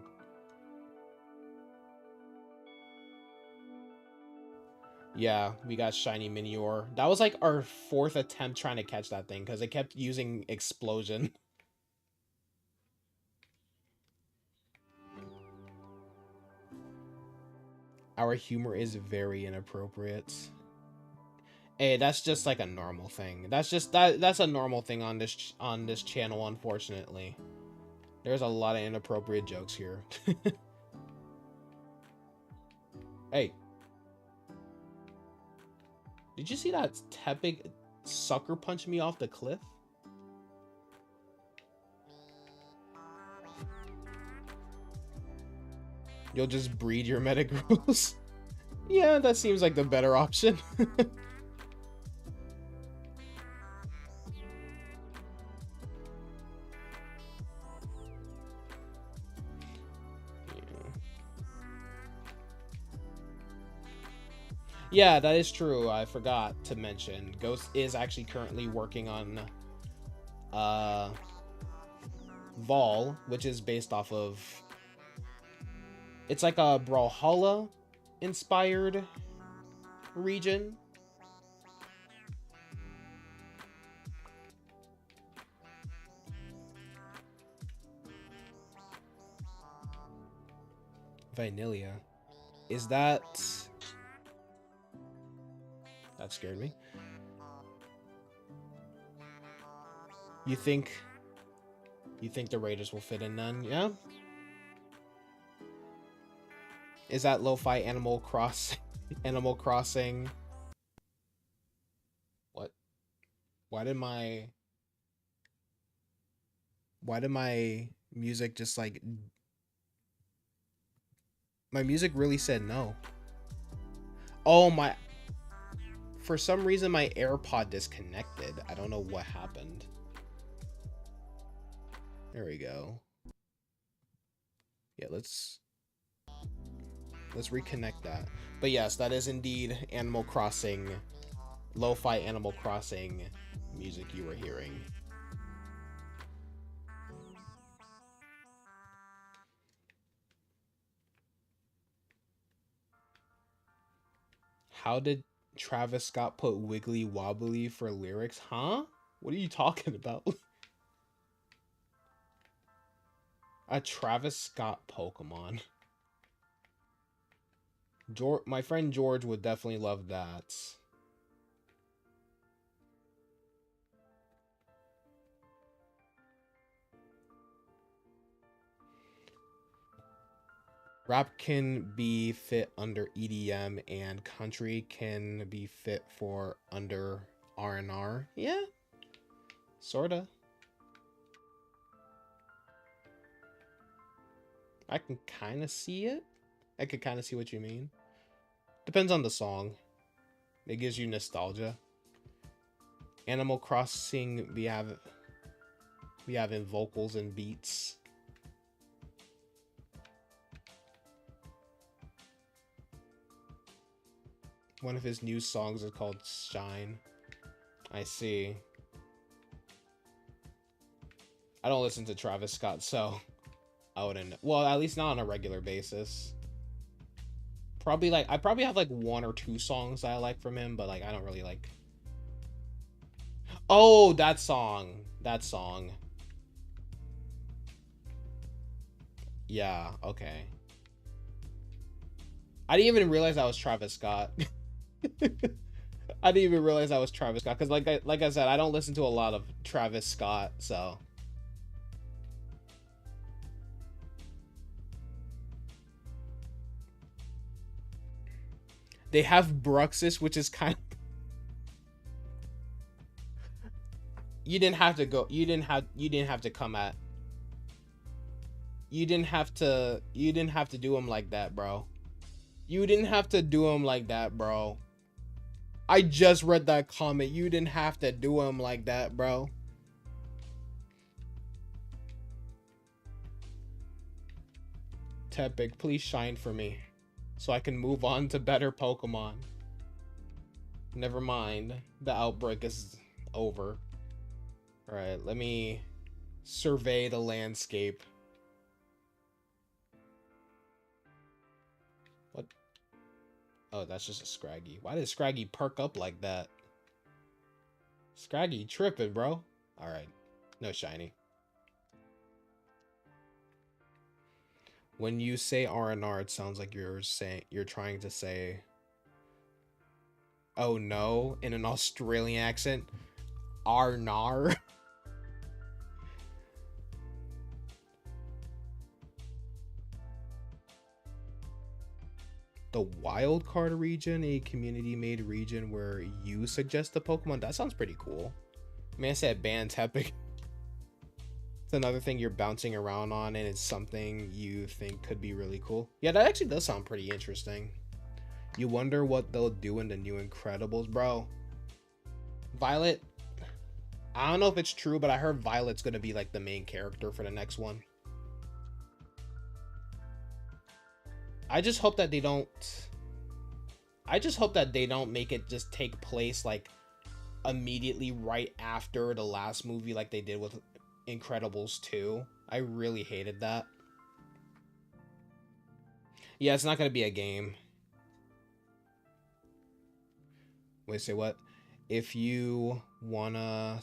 Yeah, we got Shiny Minior. That was like our 4th attempt trying to catch that thing because it kept using Explosion. Our humor is very inappropriate. Hey, that's just like a normal thing. That's a normal thing on this channel, unfortunately. There's a lot of inappropriate jokes here. Hey. Did you see that Tepig sucker punch me off the cliff? You'll just breed your Metagross? Yeah, that seems like the better option. Yeah, that is true. I forgot to mention. Ghost is actually currently working on Vol, which is based off of... It's like a Brawlhalla inspired region. Vanilla. Is that... That scared me. You think the Raiders will fit in then? Yeah. Is that lo-fi Animal Crossing? What? Why did my music just like My music really said no. Oh my, for some reason my AirPod disconnected. I don't know what happened. There we go. Yeah, let's reconnect that. But yes, that is indeed Animal Crossing, lo-fi Animal Crossing music you were hearing. How did Travis Scott put Wiggly Wobbly for lyrics? Huh? What are you talking about? A Travis Scott Pokemon. My friend George would definitely love that. Rap can be fit under EDM and country can be fit for under R&R. Yeah, sorta. I can kind of see it. I could kind of see what you mean. Depends on the song. It gives you nostalgia. Animal Crossing, we have in vocals and beats. One of his new songs is called Shine. I see. I don't listen to Travis Scott, so I wouldn't. Well, at least not on a regular basis. Probably like I probably have like one or two songs that I like from him, but like I don't really like. Oh, that song. That song. Yeah, okay. I didn't even realize that was Travis Scott. I didn't even realize that was Travis Scott because like I said, I don't listen to a lot of Travis Scott, so they have Bruxus, which is kind of you didn't have to go you didn't have to come at you didn't have to do him like that, bro. You didn't have to do him like that, bro. I just read that comment. You didn't have to do him like that, bro. Tepig, please shine for me so I can move on to better Pokemon. Never mind. The outbreak is over. Alright, let me survey the landscape. What? Oh, that's just a Scraggy. Why did Scraggy perk up like that? Scraggy tripping, bro. Alright. No shiny. When you say R&R, it sounds like you're trying to say oh no in an Australian accent. R-nar. The wild card region, a community made region where you suggest a Pokemon. That sounds pretty cool. Man, I said ban Tepic. It's another thing you're bouncing around on and it's something you think could be really cool. Yeah, that actually does sound pretty interesting. You wonder what they'll do in the new Incredibles, bro. Violet, I don't know if it's true, but I heard Violet's gonna be like the main character for the next one. I just hope that they don't make it just take place like immediately right after the last movie like they did with Incredibles 2. I really hated that. Yeah, it's not gonna be a game. Wait, say what? If you wanna,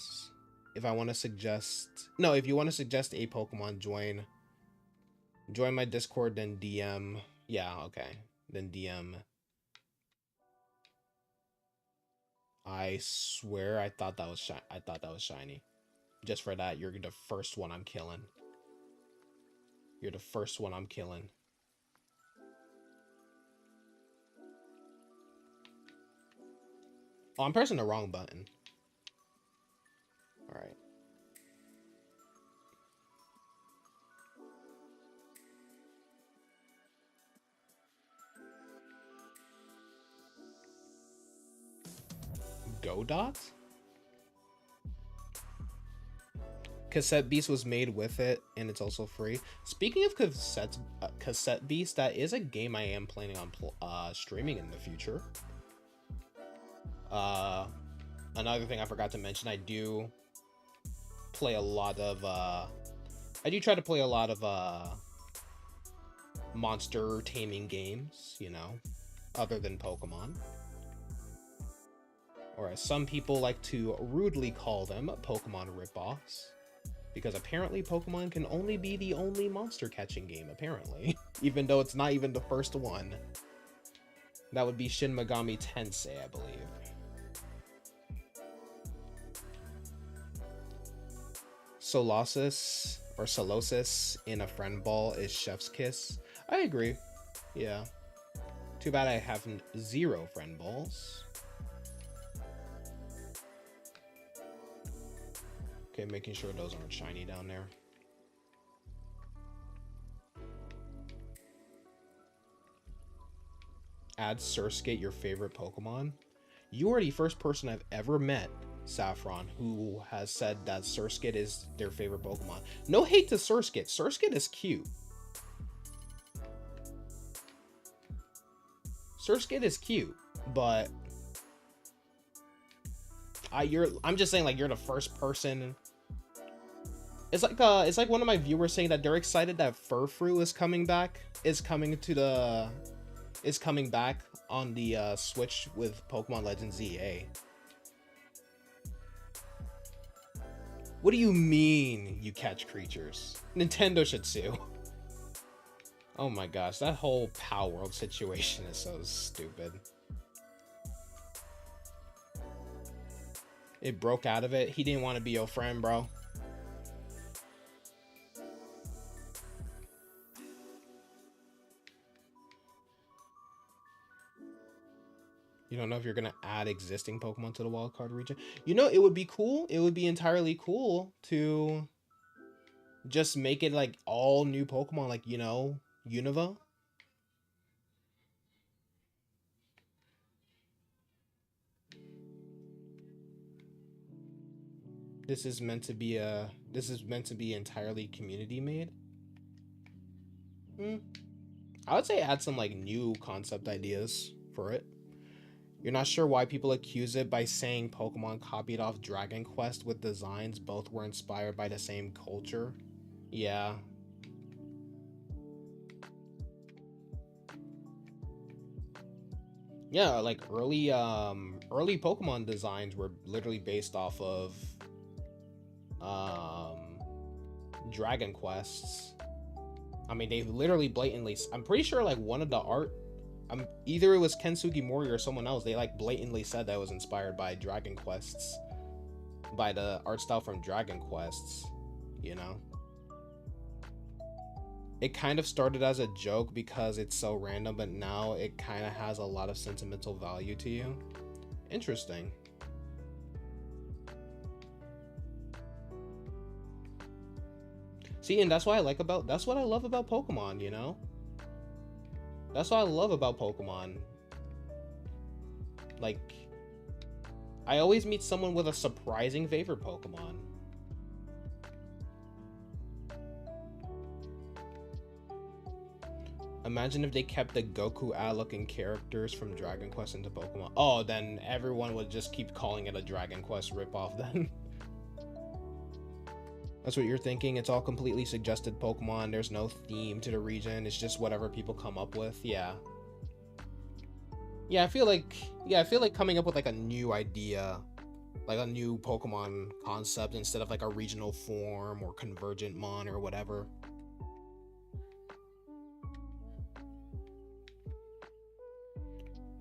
if I wanna suggest, no, if you wanna suggest a Pokemon, join my Discord, then DM. Yeah, okay, then DM. I swear, I thought that was I thought that was shiny. Just for that, you're the first one I'm killing. You're the first one I'm killing. Oh, I'm pressing the wrong button. All right. Godot? Cassette Beast was made with it, and it's also free. Speaking of Cassette Beast, that is a game I am planning on streaming in the future. Another thing I forgot to mention, I do play a lot of I do try to play a lot of monster taming games, you know, other than Pokemon. Or as some people like to rudely call them, Pokemon ripoffs. Because apparently Pokemon can only be the only monster catching game, apparently. Even though it's not even the first one. That would be Shin Megami Tensei, I believe. Solosis or Solosis in a friend ball is Chef's Kiss. I agree. Yeah. Too bad I have 0 friend balls. Okay, making sure those aren't shiny down there. Add Surskit your favorite Pokemon. You are the first person I've ever met, Saffron, who has said that Surskit is their favorite Pokemon. No hate to Surskit. Surskit is cute. Surskit is cute, but I'm just saying, like, you're the first person. It's like one of my viewers saying that they're excited that Furfrou is coming back. Is coming back on the Switch with Pokemon Legends ZA. What do you mean you catch creatures? Nintendo should sue. Oh my gosh, that whole Power World situation is so stupid. It broke out of it. He didn't want to be your friend, bro. You don't know if you're gonna add existing Pokemon to the wildcard region. You know, it would be cool. It would be entirely cool to just make it like all new Pokemon, like, you know, Unova. This is meant to be entirely community made. I would say add some like new concept ideas for it. You're not sure why people accuse it by saying Pokemon copied off Dragon Quest with designs both were inspired by the same culture. Yeah. Yeah, like early Pokemon designs were literally based off of Dragon Quests. I mean, they literally blatantly, I'm pretty sure like one of the art, either it was Ken Sugimori or someone else, they like blatantly said that it was inspired by Dragon Quests, by the art style from Dragon Quests, you know? It kind of started as a joke because it's so random, but now it kind of has a lot of sentimental value to you. Interesting. See, and that's what I love about Pokemon, you know? That's what I love about Pokemon. Like, I always meet someone with a surprising favorite Pokemon. Imagine if they kept the Goku ad-looking characters from Dragon Quest into Pokemon. Oh, then everyone would just keep calling it a Dragon Quest ripoff then. That's what you're thinking? It's all completely suggested Pokemon. There's no theme to the region. It's just whatever people come up with. Yeah. I feel like coming up with like a new idea, like a new Pokemon concept instead of like a regional form or convergent mon or whatever.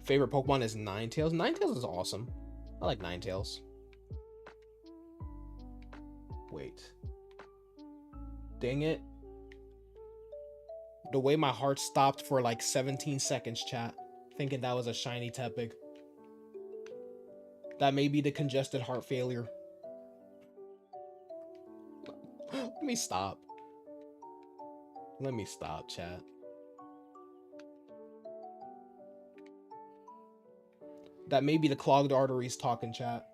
Favorite Pokemon is Ninetales. Ninetales is awesome. I like Ninetales. Wait. Dang it. The way my heart stopped for like 17 seconds, chat, thinking that was a shiny Tepig. That may be the congested heart failure. Let me stop. Let me stop, chat. That may be the clogged arteries talking, chat.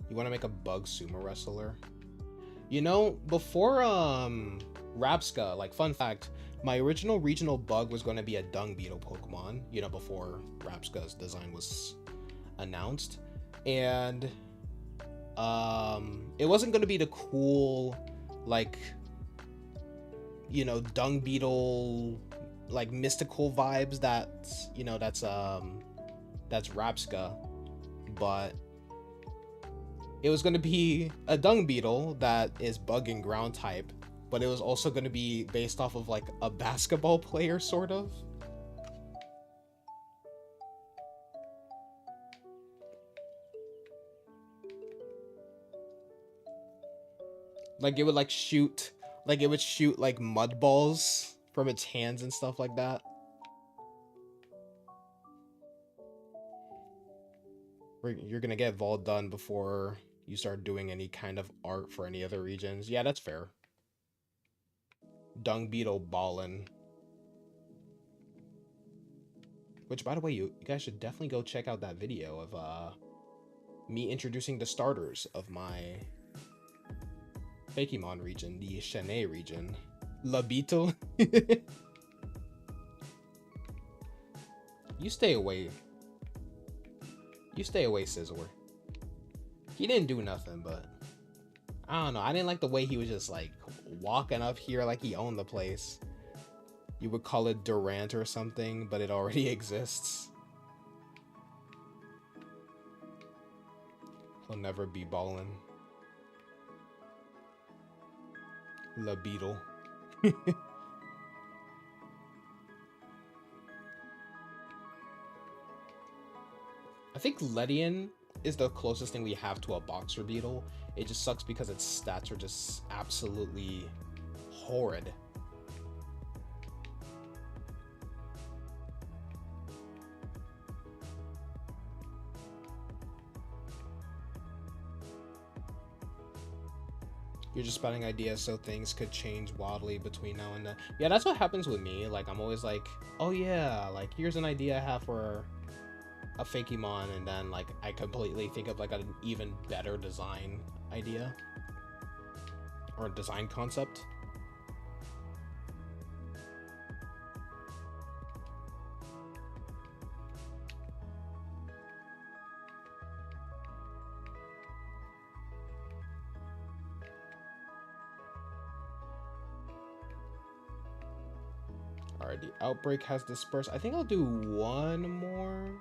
You want to make a bug sumo wrestler? You know, before Rapska, like fun fact, my original regional bug was going to be a dung beetle Pokemon, you know, before Rapska's design was announced. And it wasn't going to be the cool, like, you know, dung beetle, like mystical vibes that's, you know, that's Rapska, but it was going to be a dung beetle that is bug and ground type, but it was also going to be based off of like a basketball player, sort of. Like it would like shoot, like it would shoot like mud balls from its hands and stuff like that. You're gonna get Vol done before you start doing any kind of art for any other regions. Yeah, that's fair. Dung beetle ballin'. Which, by the way, you guys should definitely go check out that video of me introducing the starters of my Fakemon region, the Shanae region. La Beetle. You stay away. You stay away, Sizzler. He didn't do nothing, but I don't know. I didn't like the way he was just like walking up here like he owned the place. You would call it Durant or something, but it already exists. He'll never be ballin'. La Beetle. I think Ledian is the closest thing we have to a boxer beetle. It just sucks because its stats are just absolutely horrid. You're just spouting ideas so things could change wildly between now and then. Yeah, that's what happens with me. Like, I'm always like, oh yeah, like, here's an idea I have for a Fakemon, and then, like, I completely think of, like, an even better design idea. Or a design concept. Alright, the outbreak has dispersed. I think I'll do one more.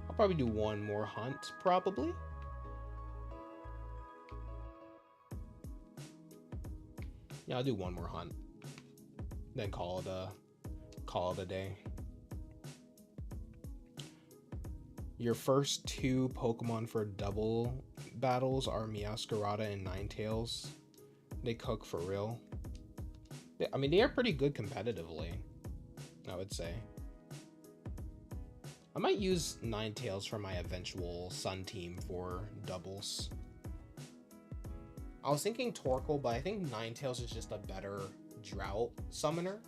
I'll probably do one more hunt, probably. Yeah, I'll do one more hunt. Then call it a day. Your first two Pokemon for double battles are Meowscarada and Ninetales. They cook for real. I mean, they are pretty good competitively, I would say. I might use Ninetales for my eventual Sun team for doubles. I was thinking Torkoal, but I think Ninetales is just a better Drought summoner.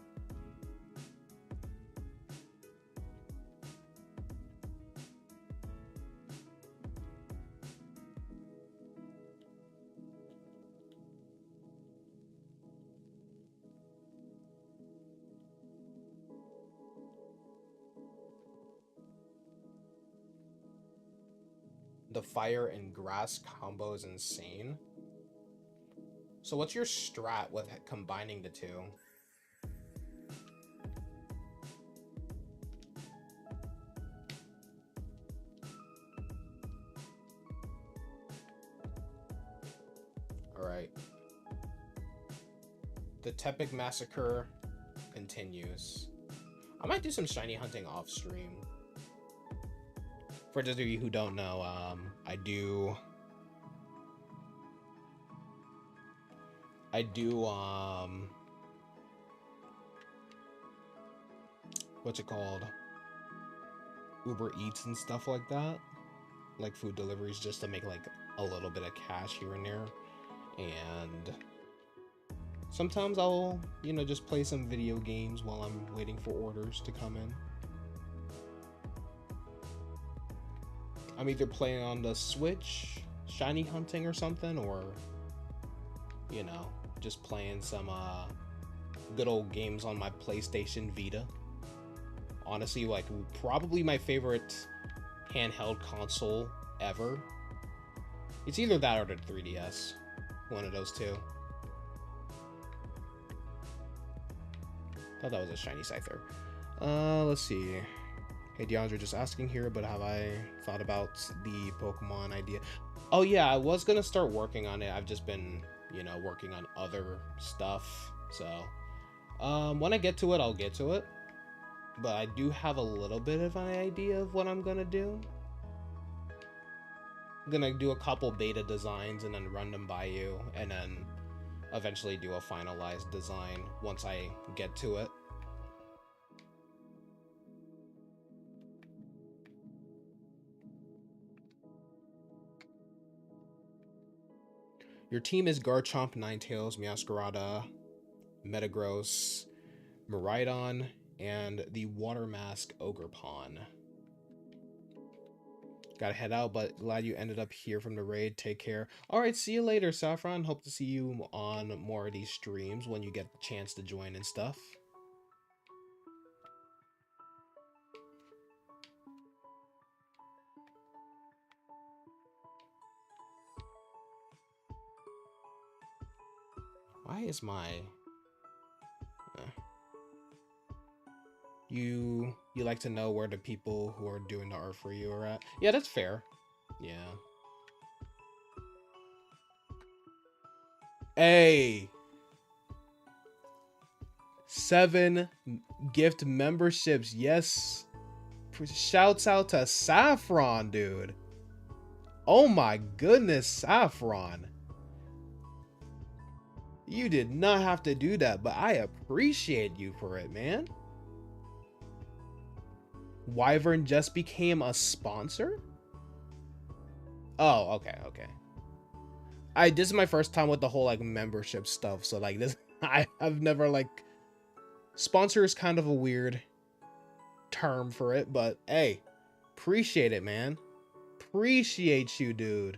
The fire and grass combo is insane. So what's your strat with combining the two? Alright. The Tepic Massacre continues. I might do some shiny hunting off stream. For those of you who don't know, I do what's it called? Uber Eats and stuff like that. Like food deliveries just to make like a little bit of cash here and there. And Sometimes I'll, just play some video games while I'm waiting for orders to come in. I'm either playing on the Switch, shiny hunting or something, or, just playing some good old games on my PlayStation Vita. Honestly, like, probably my favorite handheld console ever. It's either that or the 3DS. One of those two. Thought that was a shiny Scyther. Let's see. Hey, DeAndre, just asking here, but have I thought about the Pokemon idea? Oh yeah, I was gonna start working on it. I've just been, working on other stuff. So, when I get to it, I'll get to it. But I do have a little bit of an idea of what I'm gonna do. I'm gonna do a couple beta designs and then run them by you, and then eventually do a finalized design once I get to it. Your team is Garchomp, Ninetales, Meowscarada, Metagross, Miraidon, and the Water Mask Ogerpon. Gotta head out, but glad you ended up here from the raid. Take care. Alright, see you later, Saffron. Hope to see you on more of these streams when you get the chance to join and stuff. Why is my... You like to know where the people who are doing the art for you are at? Yeah, that's fair. Yeah. Hey! 7 gift memberships. Yes. Shouts out to Saffron, dude. Oh my goodness, Saffron. You did not have to do that, but I appreciate you for it, man. Wyvern just became a sponsor? Oh, okay. This is my first time with the whole like membership stuff, so like this I've never like sponsor is kind of a weird term for it, but hey, appreciate it, man. Appreciate you, dude.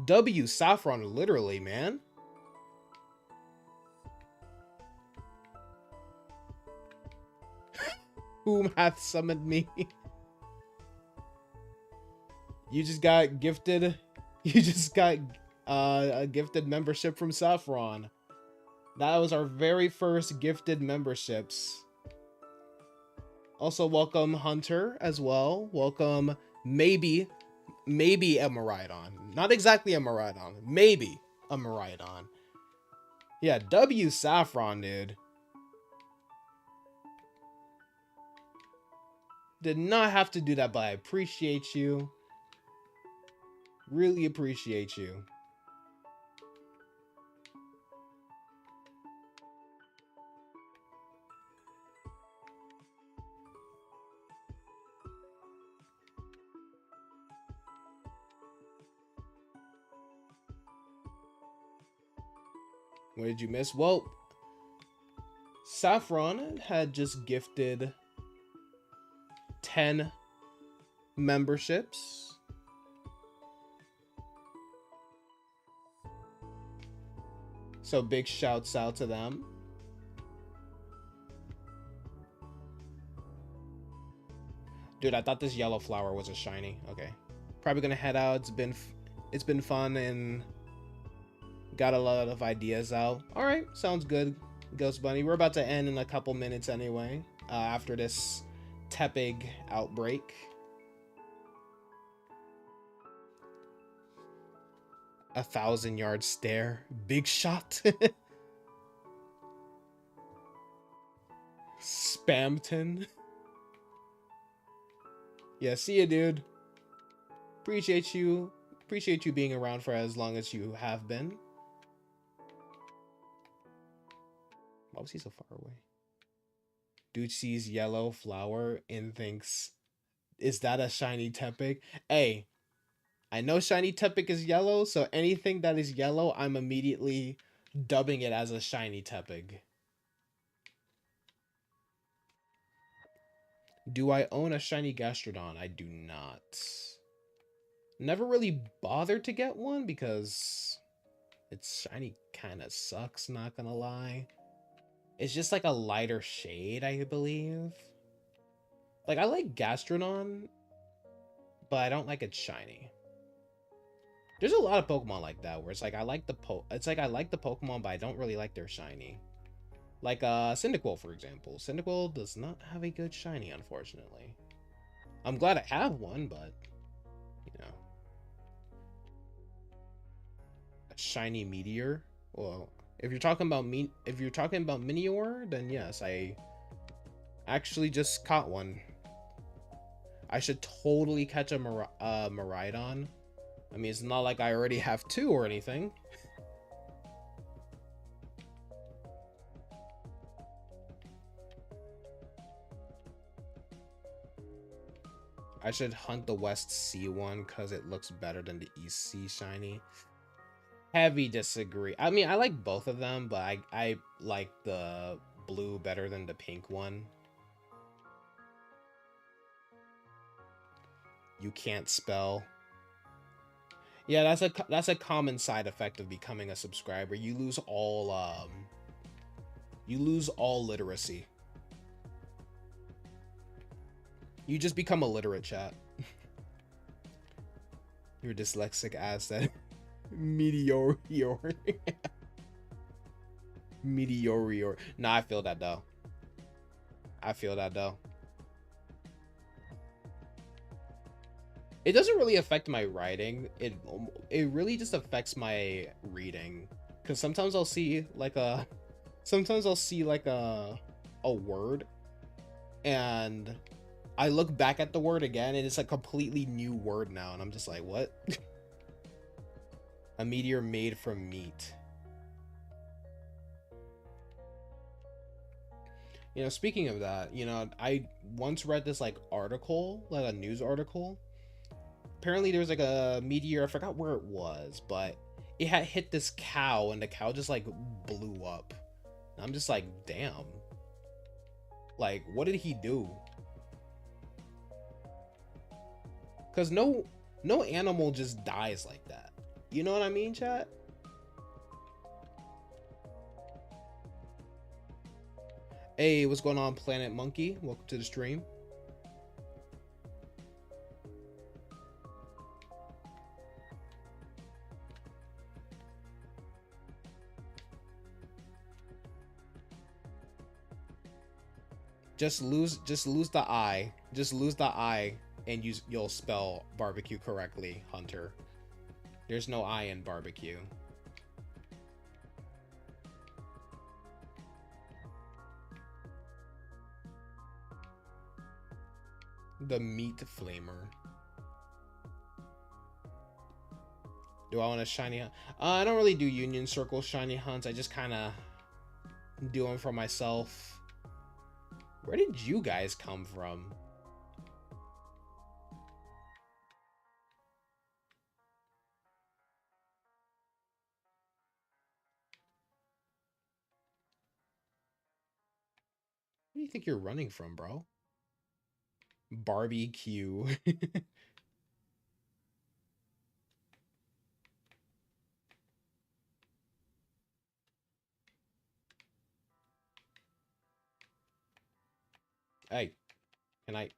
W Saffron, literally, man. Whom hath summoned me? You just got gifted. You just got a gifted membership from Saffron. That was our very first gifted memberships. Also, welcome Hunter as well. Welcome maybe a Miraidon. Not exactly a Miraidon. Maybe a Miraidon. Yeah, W Saffron, dude. Did not have to do that, but I appreciate you. Really appreciate you. What did you miss? Well, Saffron had just gifted 10 memberships. So big shouts out to them. Dude, I thought this yellow flower was a shiny. Okay. Probably gonna head out. It's been fun and got a lot of ideas out. All right, sounds good, Ghost Bunny. We're about to end in a couple minutes anyway. After this Tepig outbreak. A 1,000-yard stare. Big shot. Spamton. Yeah, see ya, dude. Appreciate you. Appreciate you being around for as long as you have been. Why was he so far away? Dude sees yellow flower and thinks Is that a shiny Tepig? Hey, I know shiny Tepig is yellow, so anything that is yellow, I'm immediately dubbing it as a shiny Tepig. Do I own a shiny Gastrodon? I do not. Never really bothered to get one because its shiny kind of sucks, not gonna lie. It's just like a lighter shade, I believe. Like, I like Gastrodon, but I don't like its shiny. There's a lot of Pokemon like that where it's like I like the Pokemon, but I don't really like their shiny. Like Cyndaquil, for example. Cyndaquil does not have a good shiny, unfortunately. I'm glad I have one, but you know, a shiny Meteor. Well, if you're talking about Minior, then yes, I actually just caught one. I should totally catch a Miraidon. I mean, it's not like I already have two or anything. I should hunt the West C one because it looks better than the East C shiny. Heavy disagree. I mean, I like both of them, but I like the blue better than the pink one. You can't spell. Yeah, that's a common side effect of becoming a subscriber. You lose all literacy. You just become illiterate, chat. You're dyslexic as that. Meteor. Meteor. Nah, I feel that though. I feel that though. It doesn't really affect my writing. It really just affects my reading. Cause sometimes I'll see like a word and I look back at the word again and it's a completely new word now and I'm just like, what? A meteor made from meat. You know, speaking of that, you know, I once read this like article, like a news article. Apparently there was like a meteor, I forgot where it was, but it had hit this cow and the cow just like blew up. And I'm just like, damn. Like, what did he do? Cause no animal just dies like that. You know what I mean, chat? Hey, what's going on, Planet Monkey? Welcome to the stream. Just lose the I. Just lose the I and you'll spell barbecue correctly, Hunter. There's no I in barbecue. The meat flamer. Do I want a shiny hunt? I don't really do Union Circle shiny hunts. I just kind of do them for myself. Where did you guys come from? Where do you think you're running from, bro? Barbecue. Hey, can I?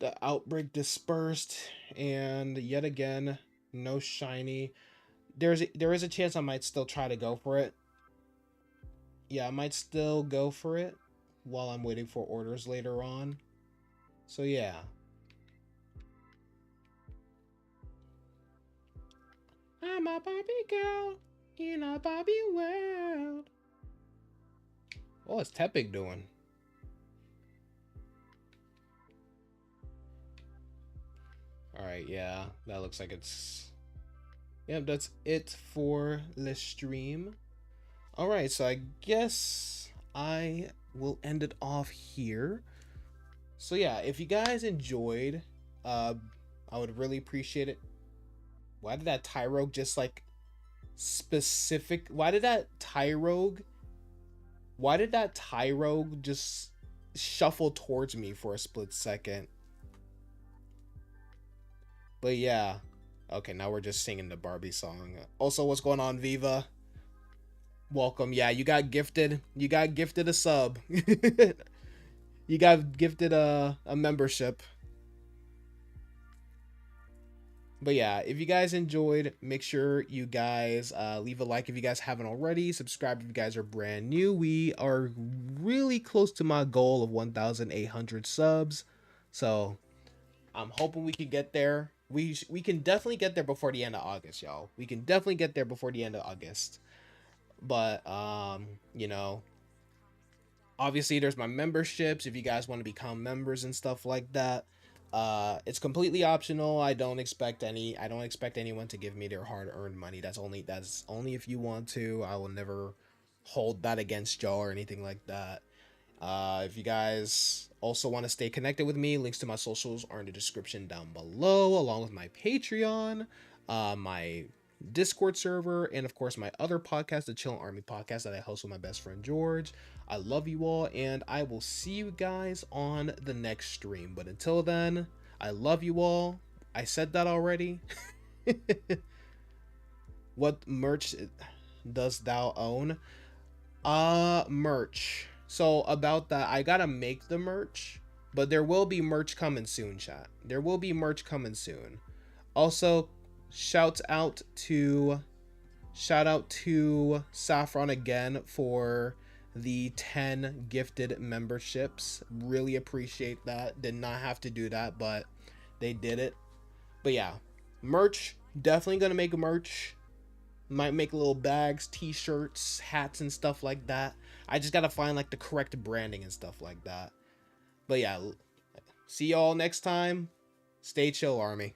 The outbreak dispersed, and yet again, no shiny. There is a chance I might still try to go for it. Yeah, I might still go for it while I'm waiting for orders later on. So yeah. I'm a Barbie girl in a Barbie world. What's Tepig doing? All right, yeah, that looks like it's. Yep, that's it for the stream. All right, so I guess I will end it off here. So yeah, if you guys enjoyed, uh, I would really appreciate it. Why did that Tyrogue just like specific? Why did that Tyrogue? Why did that Tyrogue just shuffle towards me for a split second? But yeah, okay, now we're just singing the Barbie song. Also, what's going on, Viva? Welcome. Yeah, you got gifted. You got gifted a sub. You got gifted a membership. But yeah, if you guys enjoyed, make sure you guys leave a like if you guys haven't already. Subscribe if you guys are brand new. We are really close to my goal of 1,800 subs. So I'm hoping we can get there. We can definitely get there before the end of August, y'all. We can definitely get there before the end of August. But you know, obviously there's my memberships if you guys want to become members and stuff like that. It's completely optional. I don't expect anyone to give me their hard-earned money. That's only if you want to. I will never hold that against y'all or anything like that. If you guys also want to stay connected with me, links to my socials are in the description down below, along with my Patreon, my Discord server, and of course my other podcast, the Chill Army podcast that I host with my best friend George. I love you all, and I will see you guys on the next stream. But until then, I love you all. I said that already. What merch does thou own? Merch. So about that, I gotta make the merch, but there will be merch coming soon, chat. There will be merch coming soon. Also, shout out to Saffron again for the 10 gifted memberships. Really appreciate that. Did not have to do that, but they did it. But yeah, merch. Definitely gonna make a merch. Might make little bags, t-shirts, hats, and stuff like that. I just gotta find like the correct branding and stuff like that. But yeah, see y'all next time. Stay chill, Army.